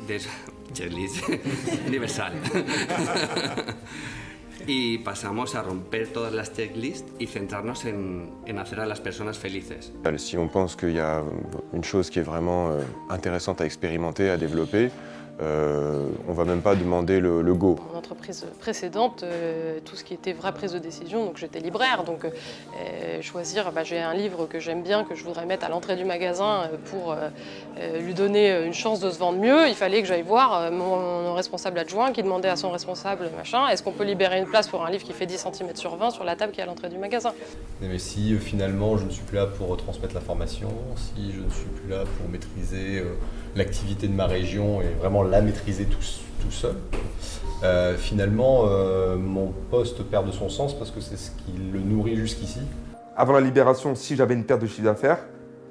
de esa checklist universal. Y pasamos a romper todas las checklists y centrarnos en hacer a las personas felices. Si on pense qu'il y a une chose qui est vraiment intéressante à expérimenter, à développer, on ne va même pas demander le go. Mon entreprise précédente, tout ce qui était vraie prise de décision, donc j'étais libraire, donc choisir, j'ai un livre que j'aime bien, que je voudrais mettre à l'entrée du magasin pour lui donner une chance de se vendre mieux, il fallait que j'aille voir mon responsable adjoint qui demandait à son responsable, est-ce qu'on peut libérer une place pour un livre qui fait 10 cm sur 20 sur la table qui est à l'entrée du magasin. Mais si finalement je ne suis plus là pour transmettre l'information, si je ne suis plus là pour maîtriser l'activité de ma région et vraiment la maîtriser tout seul, finalement mon poste perd de son sens parce que c'est ce qui le nourrit jusqu'ici. Avant la libération, si j'avais une perte de chiffre d'affaires,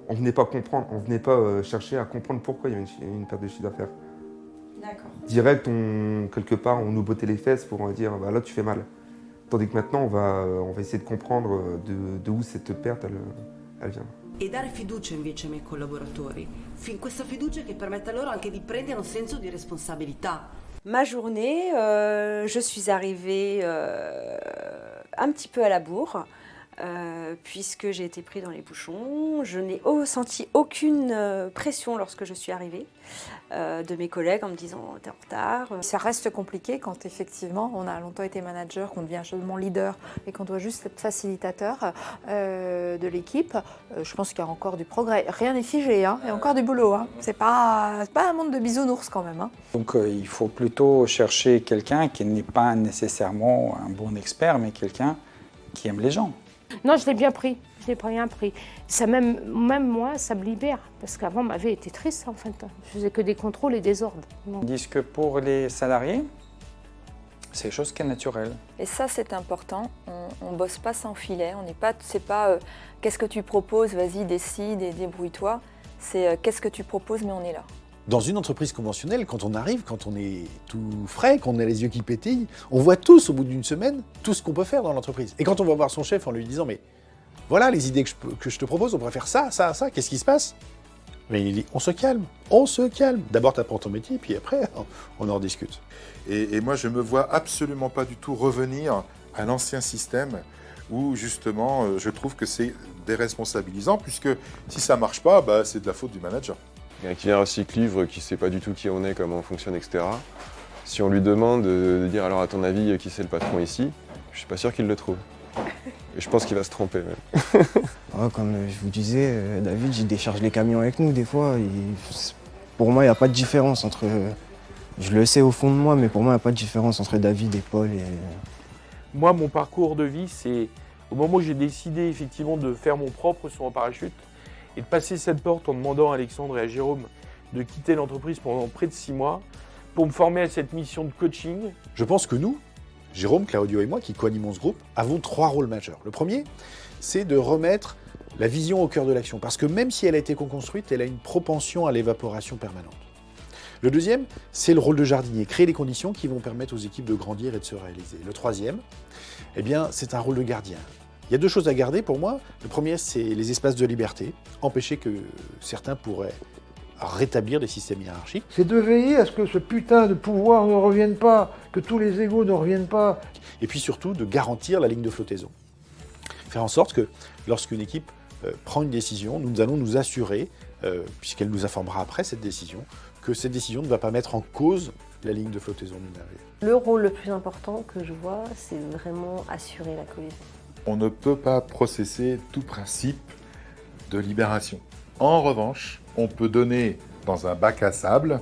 on ne venait pas comprendre, on ne venait pas chercher à comprendre pourquoi il y avait une perte de chiffre d'affaires. D'accord. Direct, quelque part, on nous bottait les fesses pour dire bah, là tu fais mal. Tandis que maintenant, on va essayer de comprendre de où cette perte elle vient. E dare fiducia invece ai miei collaboratori, questa fiducia che permette a loro anche di prendere un senso di responsabilità. Ma journée, je suis arrivée un petit peu à la bourre. puisque j'ai été pris dans les bouchons. Je n'ai senti aucune pression lorsque je suis arrivée de mes collègues en me disant « t'es en retard ». Ça reste compliqué quand effectivement on a longtemps été manager, qu'on devient seulement leader et qu'on doit juste être facilitateur de l'équipe. Je pense qu'il y a encore du progrès. Rien n'est figé, hein. Il y a encore du boulot. Hein. C'est pas un monde de bisounours quand même. Hein. Donc il faut plutôt chercher quelqu'un qui n'est pas nécessairement un bon expert, mais quelqu'un qui aime les gens. Non, je l'ai bien pris. Je l'ai bien pris. Ça même moi, ça me libère. Parce qu'avant, ma vie était triste, en fait. Je faisais que des contrôles et des ordres. Ils disent que pour les salariés, c'est quelque chose qui est naturel. Et ça, c'est important. On ne bosse pas sans filet. C'est pas qu'est-ce que tu proposes, vas-y, décide et débrouille-toi. C'est qu'est-ce que tu proposes, mais on est là. Dans une entreprise conventionnelle, quand on arrive, quand on est tout frais, qu'on a les yeux qui pétillent, on voit tous, au bout d'une semaine, tout ce qu'on peut faire dans l'entreprise. Et quand on va voir son chef en lui disant « mais voilà les idées que je te propose, on pourrait faire ça, ça, ça, qu'est-ce qui se passe ?» Mais il dit « on se calme. D'abord, tu apprends ton métier, puis après, on en discute. » Et moi, je ne me vois absolument pas du tout revenir à l'ancien système où, justement, je trouve que c'est déresponsabilisant, puisque si ça ne marche pas, c'est de la faute du manager. Quelqu'un qui vient recycle-livre, qui ne sait pas du tout qui on est, comment on fonctionne, etc. Si on lui demande de dire alors à ton avis qui c'est le patron ici, je suis pas sûr qu'il le trouve. Et je pense qu'il va se tromper même. Comme je vous disais, David, il décharge les camions avec nous des fois. Pour moi, il n'y a pas de différence entre... Je le sais au fond de moi, mais pour moi, il n'y a pas de différence entre David et Paul. Moi, mon parcours de vie, c'est au moment où j'ai décidé effectivement de faire mon propre saut en parachute, et de passer cette porte en demandant à Alexandre et à Jérôme de quitter l'entreprise pendant près de 6 mois pour me former à cette mission de coaching. Je pense que nous, Jérôme, Claudio et moi, qui co-animons ce groupe, avons 3 rôles majeurs. Le premier, c'est de remettre la vision au cœur de l'action, parce que même si elle a été co-construite, elle a une propension à l'évaporation permanente. Le deuxième, c'est le rôle de jardinier, créer les conditions qui vont permettre aux équipes de grandir et de se réaliser. Le troisième, c'est un rôle de gardien. Il y a 2 choses à garder pour moi. Le premier, c'est les espaces de liberté, empêcher que certains pourraient rétablir des systèmes hiérarchiques. C'est de veiller à ce que ce putain de pouvoir ne revienne pas, que tous les égos ne reviennent pas. Et puis surtout, de garantir la ligne de flottaison. Faire en sorte que lorsqu'une équipe prend une décision, nous allons nous assurer, puisqu'elle nous informera après cette décision, que cette décision ne va pas mettre en cause la ligne de flottaison du navire. Le rôle le plus important que je vois, c'est vraiment assurer la cohésion. On ne peut pas processer tout principe de libération. En revanche, on peut donner dans un bac à sable,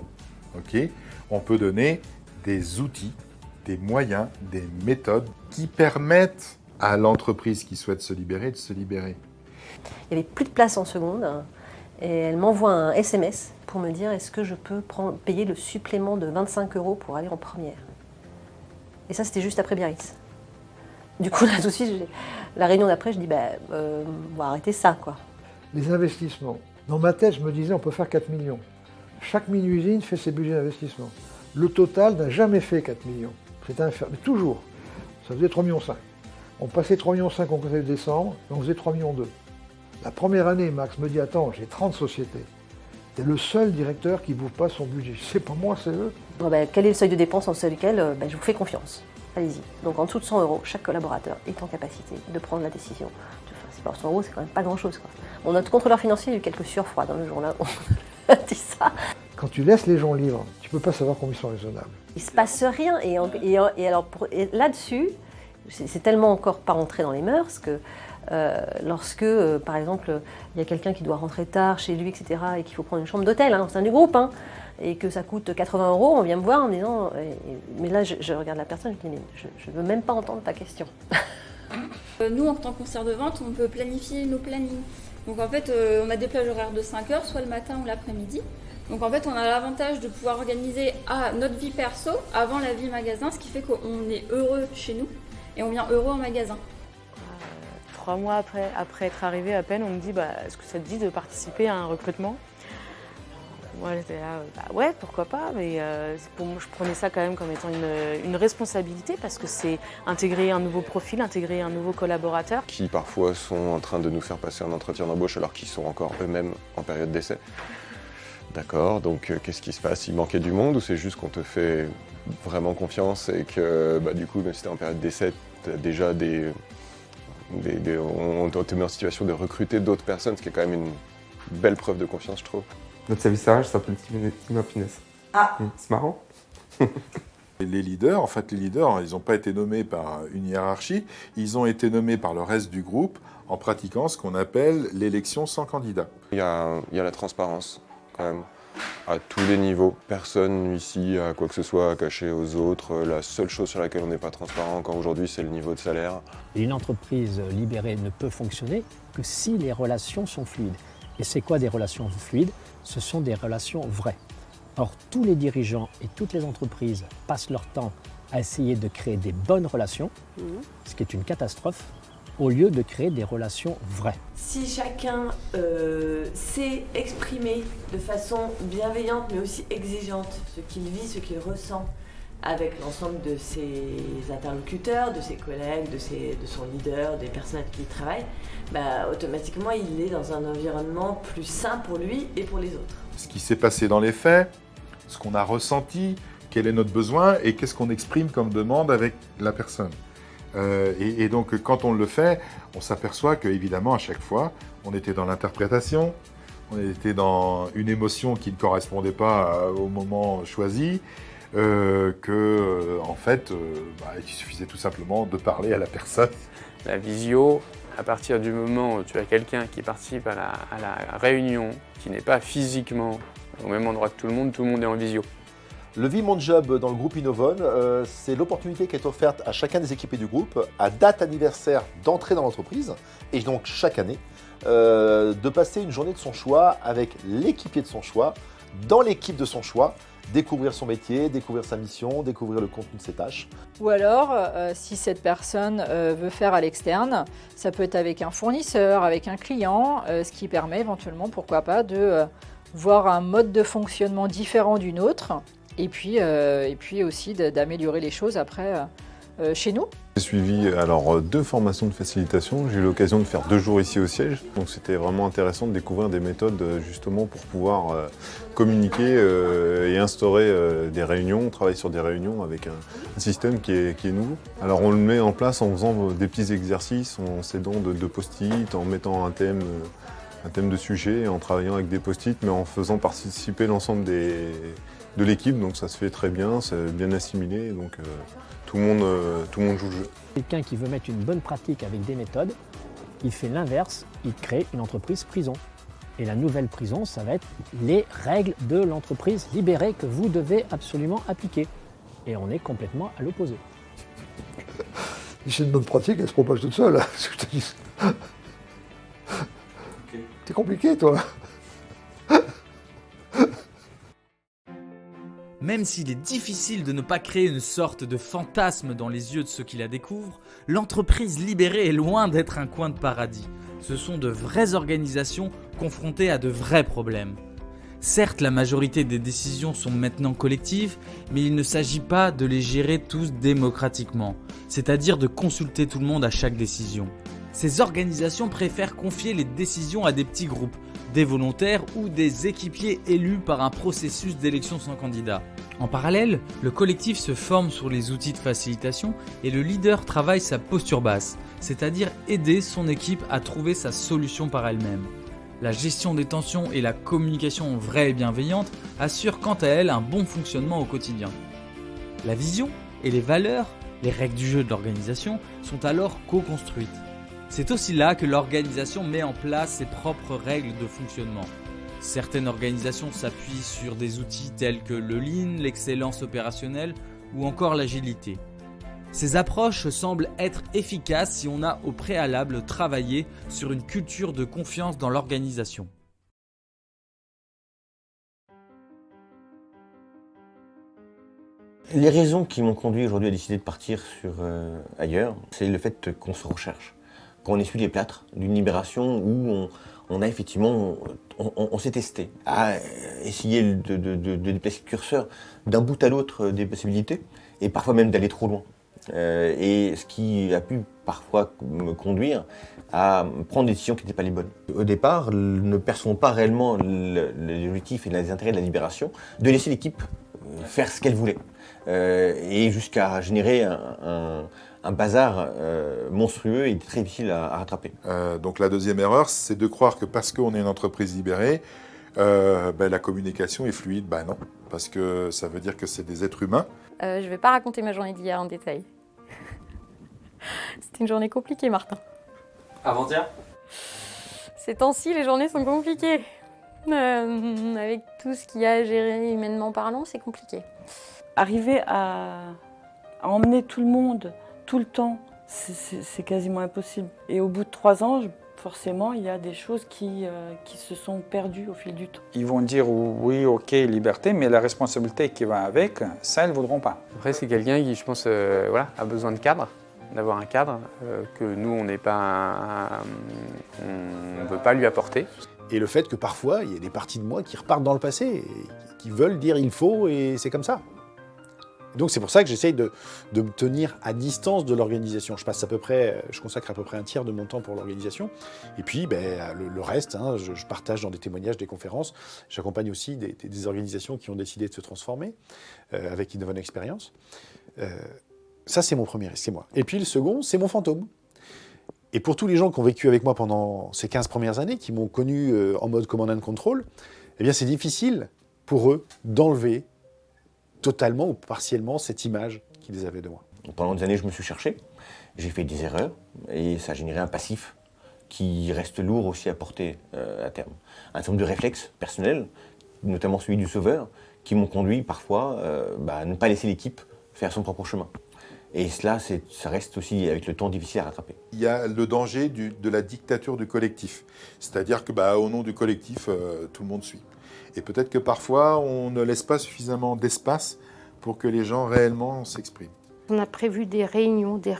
on peut donner des outils, des moyens, des méthodes qui permettent à l'entreprise qui souhaite se libérer de se libérer. Il n'y avait plus de place en seconde et elle m'envoie un SMS pour me dire est-ce que je peux payer le supplément de 25 € pour aller en première. Et ça, c'était juste après Biarritz. Du coup, là, tout de suite, la réunion d'après, je dis, on va arrêter ça, quoi. Les investissements. Dans ma tête, je me disais, on peut faire 4 millions. Chaque mini-usine fait ses budgets d'investissement. Le total n'a jamais fait 4 millions. C'était inférieur, mais toujours. Ça faisait 3,5 millions. On passait 3,5 millions au conseil de décembre, et on faisait 3,2 millions. La première année, Max me dit, attends, j'ai 30 sociétés. T'es le seul directeur qui ne bouffe pas son budget. C'est pas moi, c'est eux. Quel est le seuil de dépense en dessous duquel je vous fais confiance? Allez-y. Donc en dessous de 100 €, chaque collaborateur est en capacité de prendre la décision. C'est pas 100 €, c'est quand même pas grand-chose. Notre contrôleur financier a eu quelques sueurs froides dans le jour-là. On a dit ça. Quand tu laisses les gens libres, tu peux pas savoir combien ils sont raisonnables. Il se passe rien. Et alors là-dessus, c'est tellement encore pas rentré dans les mœurs que lorsque, par exemple, il y a quelqu'un qui doit rentrer tard chez lui, etc., et qu'il faut prendre une chambre d'hôtel au sein du groupe, et que ça coûte 80 €, on vient me voir en me disant mais là je regarde la personne, je dis mais je ne veux même pas entendre ta question. Nous en tant que conseillers de vente, on peut planifier nos plannings. Donc en fait on a des plages horaires de 5 heures, soit le matin ou l'après-midi. Donc en fait on a l'avantage de pouvoir organiser notre vie perso avant la vie magasin, ce qui fait qu'on est heureux chez nous et on vient heureux en magasin. 3 mois après être arrivé à peine, on me dit est-ce que ça te dit de participer à un recrutement? Moi j'étais là, ouais, pourquoi pas, mais pour moi, je prenais ça quand même comme étant une responsabilité parce que c'est intégrer un nouveau profil, intégrer un nouveau collaborateur. Qui parfois sont en train de nous faire passer un entretien d'embauche alors qu'ils sont encore eux-mêmes en période d'essai. D'accord, donc qu'est-ce qui se passe? Il manquait du monde ou c'est juste qu'on te fait vraiment confiance et que du coup, même si t'es en période d'essai, t'as déjà des On te met en situation de recruter d'autres personnes, ce qui est quand même une belle preuve de confiance, je trouve. Notre service RH s'appelle Team Happiness. Ah. C'est marrant. Les leaders, ils n'ont pas été nommés par une hiérarchie, ils ont été nommés par le reste du groupe en pratiquant ce qu'on appelle l'élection sans candidat. Il y a la transparence, quand même, à tous les niveaux. Personne ici a quoi que ce soit à cacher aux autres. La seule chose sur laquelle on n'est pas transparent encore aujourd'hui, c'est le niveau de salaire. Et une entreprise libérée ne peut fonctionner que si les relations sont fluides. Et c'est quoi des relations fluides? Ce sont des relations vraies. Or, tous les dirigeants et toutes les entreprises passent leur temps à essayer de créer des bonnes relations, ce qui est une catastrophe, au lieu de créer des relations vraies. Si chacun sait exprimer de façon bienveillante mais aussi exigeante ce qu'il vit, ce qu'il ressent avec l'ensemble de ses interlocuteurs, de ses collègues, de son leader, des personnes avec qui il travaille, automatiquement il est dans un environnement plus sain pour lui et pour les autres. Ce qui s'est passé dans les faits, ce qu'on a ressenti, quel est notre besoin et qu'est-ce qu'on exprime comme demande avec la personne. Et donc quand on le fait, on s'aperçoit qu'évidemment à chaque fois, on était dans l'interprétation, on était dans une émotion qui ne correspondait pas au moment choisi, il suffisait tout simplement de parler à la personne. La visio, à partir du moment où tu as quelqu'un qui participe à la réunion, qui n'est pas physiquement au même endroit que tout le monde est en visio. Le Vie Mon Job dans le groupe Innovon, c'est l'opportunité qui est offerte à chacun des équipiers du groupe, à date anniversaire d'entrer dans l'entreprise, et donc chaque année, de passer une journée de son choix avec l'équipier de son choix, dans l'équipe de son choix, découvrir son métier, découvrir sa mission, découvrir le contenu de ses tâches. Ou alors, si cette personne veut faire à l'externe, ça peut être avec un fournisseur, avec un client, ce qui permet éventuellement, pourquoi pas, de voir un mode de fonctionnement différent d'une autre, et puis aussi d'améliorer les choses après chez nous. J'ai suivi 2 formations de facilitation. J'ai eu l'occasion de faire 2 jours ici au siège. Donc c'était vraiment intéressant de découvrir des méthodes justement pour pouvoir communiquer et instaurer des réunions. On travaille sur des réunions avec un système qui est nouveau. Alors on le met en place en faisant des petits exercices, en s'aidant de post-it, en mettant un thème de sujet, en travaillant avec des post-it, mais en faisant participer l'ensemble de l'équipe. Donc ça se fait très bien, c'est bien assimilé. Donc, tout le monde joue le jeu. Quelqu'un qui veut mettre une bonne pratique avec des méthodes, il fait l'inverse, il crée une entreprise prison. Et la nouvelle prison, ça va être les règles de l'entreprise libérée que vous devez absolument appliquer. Et on est complètement à l'opposé. Si c'est une bonne pratique, elle se propage toute seule. Ce que je te dis. T'es compliqué, toi. Même s'il est difficile de ne pas créer une sorte de fantasme dans les yeux de ceux qui la découvrent, l'entreprise libérée est loin d'être un coin de paradis. Ce sont de vraies organisations confrontées à de vrais problèmes. Certes, la majorité des décisions sont maintenant collectives, mais il ne s'agit pas de les gérer tous démocratiquement, c'est-à-dire de consulter tout le monde à chaque décision. Ces organisations préfèrent confier les décisions à des petits groupes, des volontaires ou des équipiers élus par un processus d'élection sans candidat. En parallèle, le collectif se forme sur les outils de facilitation et le leader travaille sa posture basse, c'est-à-dire aider son équipe à trouver sa solution par elle-même. La gestion des tensions et la communication vraie et bienveillante assurent quant à elles un bon fonctionnement au quotidien. La vision et les valeurs, les règles du jeu de l'organisation, sont alors co-construites. C'est aussi là que l'organisation met en place ses propres règles de fonctionnement. Certaines organisations s'appuient sur des outils tels que le Lean, l'excellence opérationnelle ou encore l'agilité. Ces approches semblent être efficaces si on a au préalable travaillé sur une culture de confiance dans l'organisation. Les raisons qui m'ont conduit aujourd'hui à décider de partir sur ailleurs, c'est le fait qu'on se recherche. Qu'on essuie les plâtres d'une libération où on a effectivement, on s'est testé à essayer de déplacer le curseur d'un bout à l'autre des possibilités et parfois même d'aller trop loin. Et ce qui a pu parfois me conduire à prendre des décisions qui n'étaient pas les bonnes. Au départ, ne percevons pas réellement les objectifs et les intérêts de la libération, de laisser l'équipe faire ce qu'elle voulait. Et jusqu'à générer un bazar monstrueux et très difficile à rattraper. Donc la deuxième erreur, c'est de croire que parce qu'on est une entreprise libérée, la communication est fluide. Ben non, parce que ça veut dire que c'est des êtres humains. Je ne vais pas raconter ma journée d'hier en détail. C'était une journée compliquée, Martin. Avant-hier? Ces temps-ci, les journées sont compliquées. Avec tout ce qu'il y a à gérer humainement parlant, c'est compliqué. Arriver à emmener tout le monde, tout le temps, c'est quasiment impossible. Et au bout de 3 ans, forcément, il y a des choses qui se sont perdues au fil du temps. Ils vont dire oui, ok, liberté, mais la responsabilité qui va avec, ça, ils ne voudront pas. Après, c'est quelqu'un qui, je pense, a besoin de cadre, d'avoir un cadre que nous, on n'est pas, on ne veut pas lui apporter. Et le fait que parfois, il y a des parties de moi qui repartent dans le passé, et qui veulent dire il faut, et c'est comme ça. Donc c'est pour ça que j'essaye de me tenir à distance de l'organisation. Je consacre à peu près un tiers de mon temps pour l'organisation. Et puis le reste, je partage dans des témoignages, des conférences. J'accompagne aussi des organisations qui ont décidé de se transformer avec Innovon Experience. Ça, c'est mon premier risque, c'est moi. Et puis le second, c'est mon fantôme. Et pour tous les gens qui ont vécu avec moi pendant ces 15 premières années, qui m'ont connu en mode command and control, eh bien c'est difficile pour eux d'enlever totalement ou partiellement cette image qu'ils avaient de moi. Pendant des années, je me suis cherché, j'ai fait des erreurs et ça a généré un passif qui reste lourd aussi à porter à terme. Un certain nombre de réflexes personnels, notamment celui du sauveur, qui m'ont conduit parfois à ne pas laisser l'équipe faire son propre chemin. Et cela, ça reste aussi avec le temps difficile à rattraper. Il y a le danger de la dictature du collectif. C'est-à-dire que au nom du collectif, tout le monde suit. Et peut-être que parfois, on ne laisse pas suffisamment d'espace pour que les gens réellement s'expriment. On a prévu des réunions, des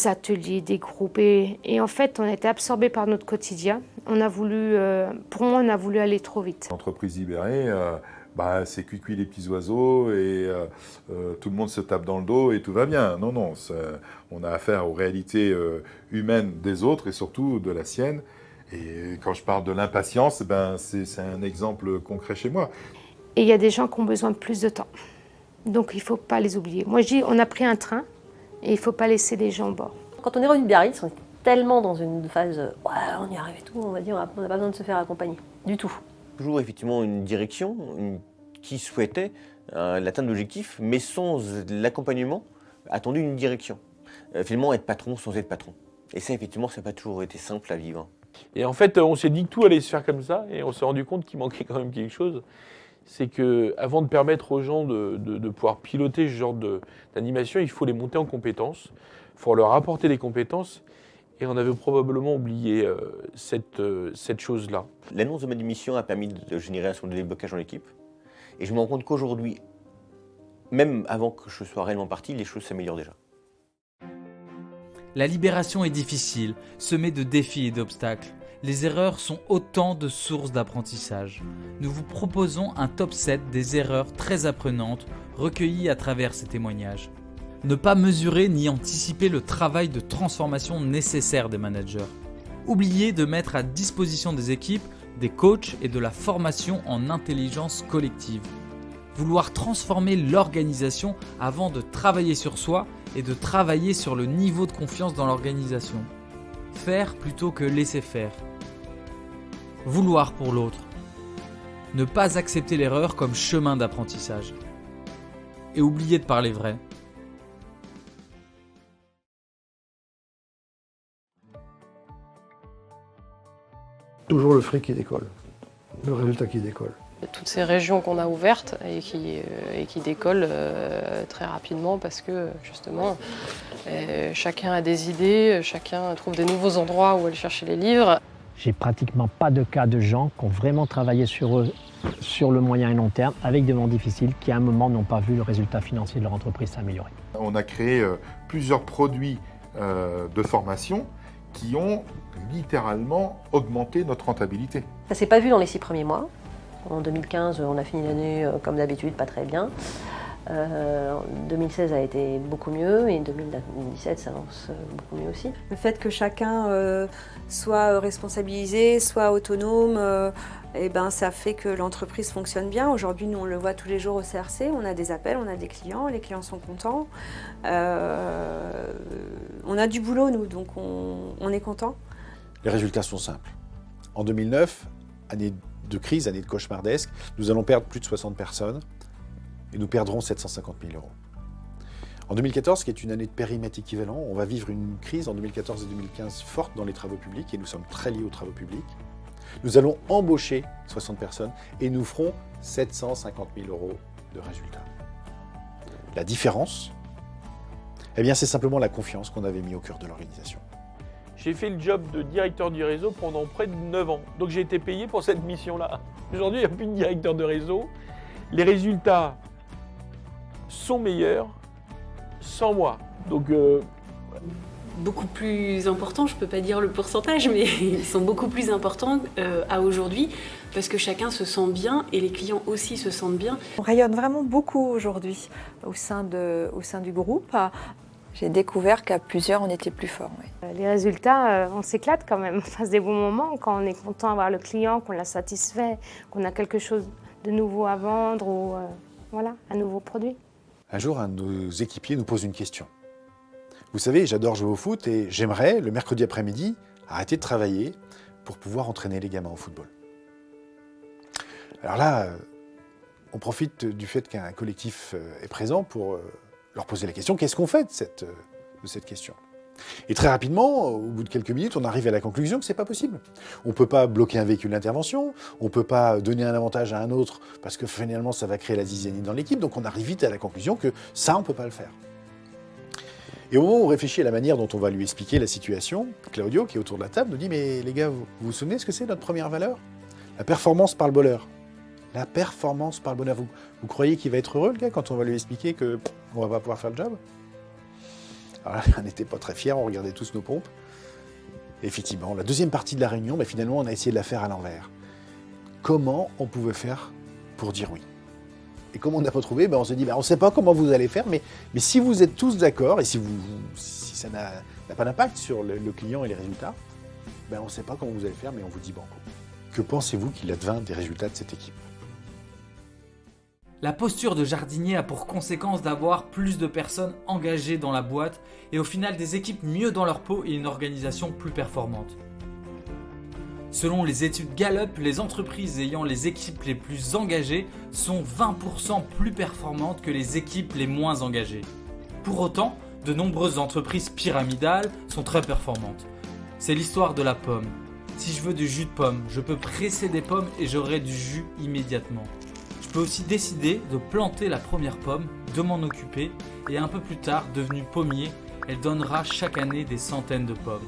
ateliers, des groupes. Et en fait, on a été absorbés par notre quotidien. On a voulu aller trop vite. L'entreprise libérée, c'est cuit les petits oiseaux et tout le monde se tape dans le dos et tout va bien. Non, on a affaire aux réalités humaines des autres et surtout de la sienne. Et quand je parle de l'impatience, c'est un exemple concret chez moi. Et il y a des gens qui ont besoin de plus de temps. Donc il ne faut pas les oublier. Moi je dis, on a pris un train et il ne faut pas laisser les gens au bord. Quand on est revenu de Biarritz, on était tellement dans une phase on y arrive et tout, on va dire, on n'a pas besoin de se faire accompagner, du tout. Toujours effectivement une direction qui souhaitait l'atteinte d'objectifs, mais sans l'accompagnement attendu d'une direction. Finalement, être patron sans être patron. Et ça, effectivement, ça n'a pas toujours été simple à vivre. Et en fait, on s'est dit que tout allait se faire comme ça, et on s'est rendu compte qu'il manquait quand même quelque chose. C'est qu'avant de permettre aux gens de pouvoir piloter ce genre d'animation, il faut les monter en compétences, il faut leur apporter des compétences, et on avait probablement oublié cette chose-là. L'annonce de ma démission a permis de générer un certain nombre de déblocages dans l'équipe, et je me rends compte qu'aujourd'hui, même avant que je sois réellement parti, les choses s'améliorent déjà. La libération est difficile, semée de défis et d'obstacles. Les erreurs sont autant de sources d'apprentissage. Nous vous proposons un top 7 des erreurs très apprenantes recueillies à travers ces témoignages. Ne pas mesurer ni anticiper le travail de transformation nécessaire des managers. Oublier de mettre à disposition des équipes des coachs et de la formation en intelligence collective. Vouloir transformer l'organisation avant de travailler sur soi et de travailler sur le niveau de confiance dans l'organisation. Faire plutôt que laisser faire. Vouloir pour l'autre. Ne pas accepter l'erreur comme chemin d'apprentissage. Et oublier de parler vrai. Toujours le fric qui décolle, le résultat qui décolle. Toutes ces régions qu'on a ouvertes et qui décollent très rapidement parce que justement chacun a des idées, chacun trouve des nouveaux endroits où aller chercher les livres. J'ai pratiquement pas de cas de gens qui ont vraiment travaillé sur eux sur le moyen et long terme avec des moments difficiles qui à un moment n'ont pas vu le résultat financier de leur entreprise s'améliorer. On a créé plusieurs produits de formation qui ont littéralement augmenté notre rentabilité. Ça s'est pas vu dans les 6 premiers mois. En 2015, on a fini l'année comme d'habitude, pas très bien. 2016 a été beaucoup mieux et 2017 s'avance beaucoup mieux aussi. Le fait que chacun soit responsabilisé, soit autonome, ça fait que l'entreprise fonctionne bien. Aujourd'hui, nous, on le voit tous les jours au CRC, on a des appels, on a des clients, les clients sont contents. On a du boulot, nous, donc on est contents. Les résultats sont simples. En 2009, année de crise, année de cauchemardesque, nous allons perdre plus de 60 personnes et nous perdrons 750 000 euros. En 2014, qui est une année de périmètre équivalent, on va vivre une crise en 2014 et 2015 forte dans les travaux publics et nous sommes très liés aux travaux publics. Nous allons embaucher 60 personnes et nous ferons 750 000 euros de résultats. La différence, c'est simplement la confiance qu'on avait mis au cœur de l'organisation. J'ai fait le job de directeur du réseau pendant près de 9 ans. Donc j'ai été payé pour cette mission-là. Aujourd'hui, il n'y a plus de directeur de réseau. Les résultats sont meilleurs sans moi. Donc, beaucoup plus importants, je ne peux pas dire le pourcentage, mais ils sont beaucoup plus importants à aujourd'hui parce que chacun se sent bien et les clients aussi se sentent bien. On rayonne vraiment beaucoup aujourd'hui au sein du groupe. J'ai découvert qu'à plusieurs, on était plus forts. Oui. Les résultats, on s'éclate quand même. On passe des bons moments quand on est content d'avoir le client, qu'on l'a satisfait, qu'on a quelque chose de nouveau à vendre ou un nouveau produit. Un jour, un de nos équipiers nous pose une question. Vous savez, j'adore jouer au foot et j'aimerais, le mercredi après-midi, arrêter de travailler pour pouvoir entraîner les gamins au football. Alors là, on profite du fait qu'un collectif est présent pour leur poser la question, qu'est-ce qu'on fait de cette question? Et très rapidement, au bout de quelques minutes, on arrive à la conclusion que ce n'est pas possible. On ne peut pas bloquer un véhicule d'intervention, on ne peut pas donner un avantage à un autre parce que finalement ça va créer la zizanie dans l'équipe, donc on arrive vite à la conclusion que ça, on ne peut pas le faire. Et au moment où on réfléchit à la manière dont on va lui expliquer la situation, Claudio, qui est autour de la table, nous dit « Mais les gars, vous vous souvenez ce que c'est notre première valeur? La performance par le bonheur. La performance par le bonheur. Vous croyez qu'il va être heureux, le gars, quand on va lui expliquer qu'on ne va pas pouvoir faire le job ?» Alors là, on n'était pas très fiers, on regardait tous nos pompes. Et effectivement, la deuxième partie de la réunion, finalement, on a essayé de la faire à l'envers. Comment on pouvait faire pour dire oui? Et comme on n'a pas trouvé, on s'est dit, on ne sait pas comment vous allez faire, mais si vous êtes tous d'accord, et si ça n'a pas d'impact sur le client et les résultats, on ne sait pas comment vous allez faire, mais on vous dit banco. Que pensez-vous qu'il advint des résultats de cette équipe? La posture de jardinier a pour conséquence d'avoir plus de personnes engagées dans la boîte et au final des équipes mieux dans leur peau et une organisation plus performante. Selon les études Gallup, les entreprises ayant les équipes les plus engagées sont 20% plus performantes que les équipes les moins engagées. Pour autant, de nombreuses entreprises pyramidales sont très performantes. C'est l'histoire de la pomme. Si je veux du jus de pomme, je peux presser des pommes et j'aurai du jus immédiatement. Je peux aussi décider de planter la première pomme, de m'en occuper et un peu plus tard, devenue pommier, elle donnera chaque année des centaines de pommes.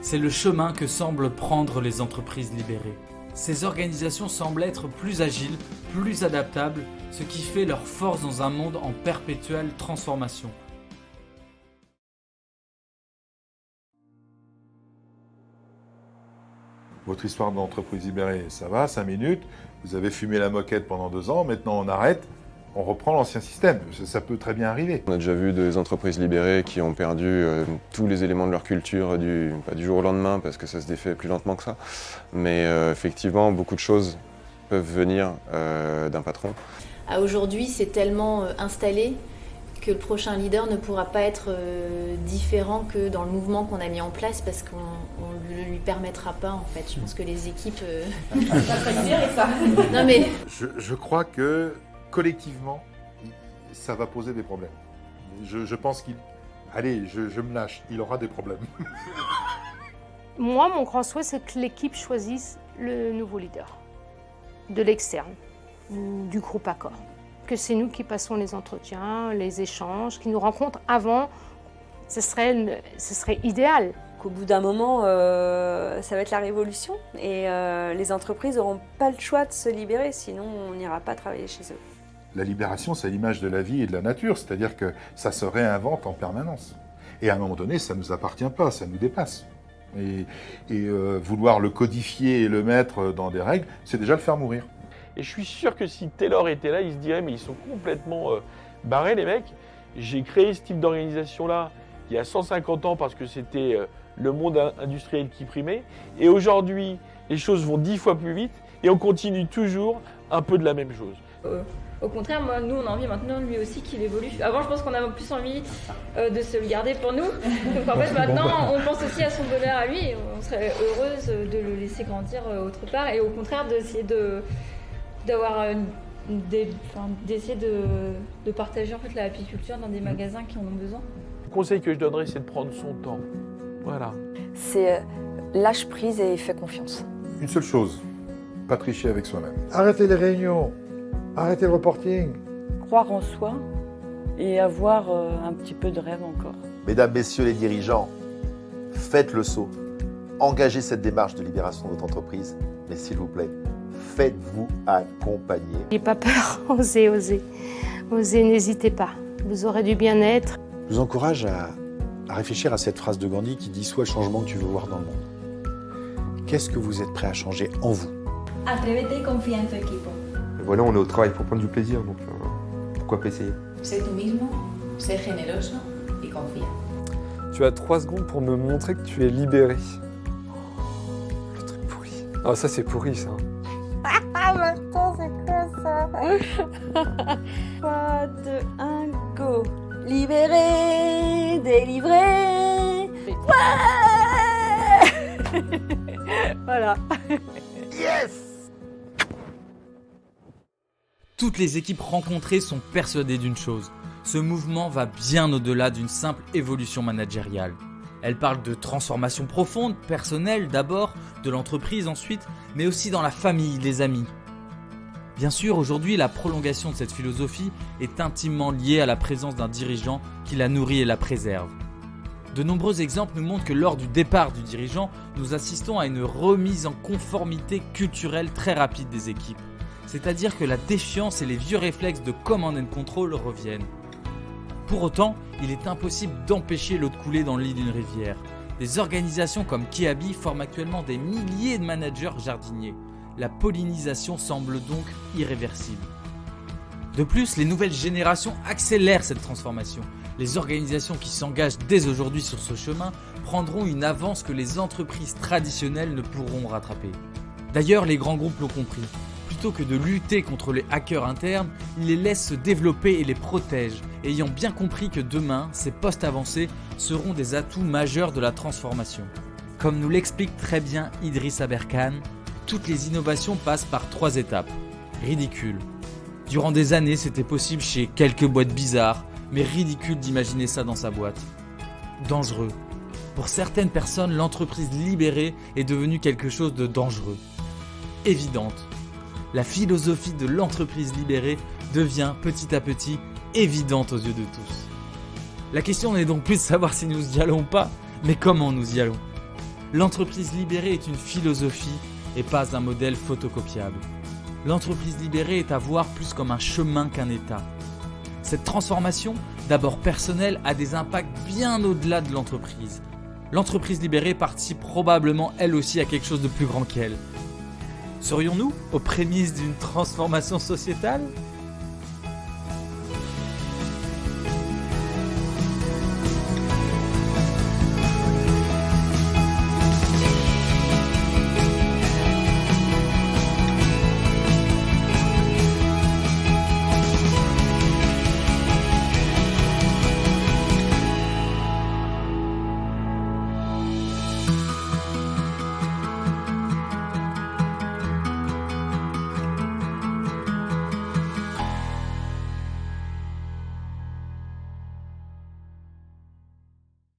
C'est le chemin que semblent prendre les entreprises libérées. Ces organisations semblent être plus agiles, plus adaptables, ce qui fait leur force dans un monde en perpétuelle transformation. Votre histoire d'entreprise libérée, ça va, 5 minutes. Vous avez fumé la moquette pendant 2 ans, maintenant on arrête. On reprend l'ancien système, ça peut très bien arriver. On a déjà vu des entreprises libérées qui ont perdu tous les éléments de leur culture, pas du jour au lendemain, parce que ça se défait plus lentement que ça. Mais effectivement, beaucoup de choses peuvent venir d'un patron. Aujourd'hui, c'est tellement installé que le prochain leader ne pourra pas être différent que dans le mouvement qu'on a mis en place parce qu'on ne lui permettra pas en fait. Je pense que les équipes... Non, mais... Je crois que collectivement, ça va poser des problèmes. Je pense qu'il... Allez, je me lâche, il aura des problèmes. Moi, mon grand souhait, c'est que l'équipe choisisse le nouveau leader de l'externe, du groupe Accor. Que c'est nous qui passons les entretiens, les échanges, qui nous rencontrent avant, ce serait idéal. Qu'au bout d'un moment, ça va être la révolution et les entreprises n'auront pas le choix de se libérer, sinon on n'ira pas travailler chez eux. La libération, c'est l'image de la vie et de la nature, c'est-à-dire que ça se réinvente en permanence. Et à un moment donné, ça ne nous appartient pas, ça nous dépasse. Et vouloir le codifier et le mettre dans des règles, c'est déjà le faire mourir. Et je suis sûr que si Taylor était là, il se dirait mais ils sont complètement barrés les mecs. J'ai créé ce type d'organisation-là il y a 150 ans parce que c'était le monde industriel qui primait. Et aujourd'hui, les choses vont 10 fois plus vite et on continue toujours un peu de la même chose. Au contraire, moi, nous, on a envie maintenant, lui aussi, qu'il évolue. Avant, je pense qu'on avait plus envie de se le garder pour nous. Donc, en fait, maintenant, on pense aussi à son bonheur à lui. On serait heureuse de le laisser grandir autre part. Et au contraire, d'essayer d'essayer de partager en fait, la apiculture dans des magasins qui en ont besoin. Le conseil que je donnerais, c'est de prendre son temps. Voilà. C'est lâche prise et fais confiance. Une seule chose, pas tricher avec soi-même. Arrêtez les réunions, arrêtez le reporting. Croire en soi et avoir un petit peu de rêve encore. Mesdames, messieurs les dirigeants, faites le saut. Engagez cette démarche de libération de votre entreprise, mais s'il vous plaît, faites-vous accompagner. N'ayez pas peur, osez, osez. Osez, n'hésitez pas. Vous aurez du bien-être. Je vous encourage à réfléchir à cette phrase de Gandhi qui dit « Sois le changement que tu veux voir dans le monde ». Qu'est-ce que vous êtes prêt à changer en vous? Atrévete y confía en tu equipo. Voilà, on est au travail pour prendre du plaisir, donc pourquoi pas essayer? Sé tú mismo, sé generoso y confía. Tu as 3 secondes pour me montrer que tu es libéré. Le truc pourri. Ah, ça c'est pourri ça. Ah, maintenant, c'est quoi ça? 3, 2, 1, go. Libéré, délivré. Ouais. Voilà. Yes! Toutes les équipes rencontrées sont persuadées d'une chose. Ce mouvement va bien au-delà d'une simple évolution managériale. Elle parle de transformation profonde, personnelle d'abord, de l'entreprise ensuite, mais aussi dans la famille, les amis. Bien sûr, aujourd'hui, la prolongation de cette philosophie est intimement liée à la présence d'un dirigeant qui la nourrit et la préserve. De nombreux exemples nous montrent que lors du départ du dirigeant, nous assistons à une remise en conformité culturelle très rapide des équipes. C'est-à-dire que la défiance et les vieux réflexes de command and control reviennent. Pour autant, il est impossible d'empêcher l'eau de couler dans le lit d'une rivière. Des organisations comme Kiabi forment actuellement des milliers de managers jardiniers. La pollinisation semble donc irréversible. De plus, les nouvelles générations accélèrent cette transformation. Les organisations qui s'engagent dès aujourd'hui sur ce chemin prendront une avance que les entreprises traditionnelles ne pourront rattraper. D'ailleurs, les grands groupes l'ont compris. Plutôt que de lutter contre les hackers internes, ils les laissent se développer et les protègent, ayant bien compris que demain, ces postes avancés seront des atouts majeurs de la transformation. Comme nous l'explique très bien Idriss Aberkan, toutes les innovations passent par 3 étapes. Ridicule. Durant des années, c'était possible chez quelques boîtes bizarres, mais ridicule d'imaginer ça dans sa boîte. Dangereux. Pour certaines personnes, l'entreprise libérée est devenue quelque chose de dangereux. Évidente. La philosophie de l'entreprise libérée devient petit à petit évidente aux yeux de tous. La question n'est donc plus de savoir si nous y allons ou pas, mais comment nous y allons. L'entreprise libérée est une philosophie et pas un modèle photocopiable. L'entreprise libérée est à voir plus comme un chemin qu'un état. Cette transformation, d'abord personnelle, a des impacts bien au-delà de l'entreprise. L'entreprise libérée participe probablement elle aussi à quelque chose de plus grand qu'elle. Serions-nous aux prémices d'une transformation sociétale ?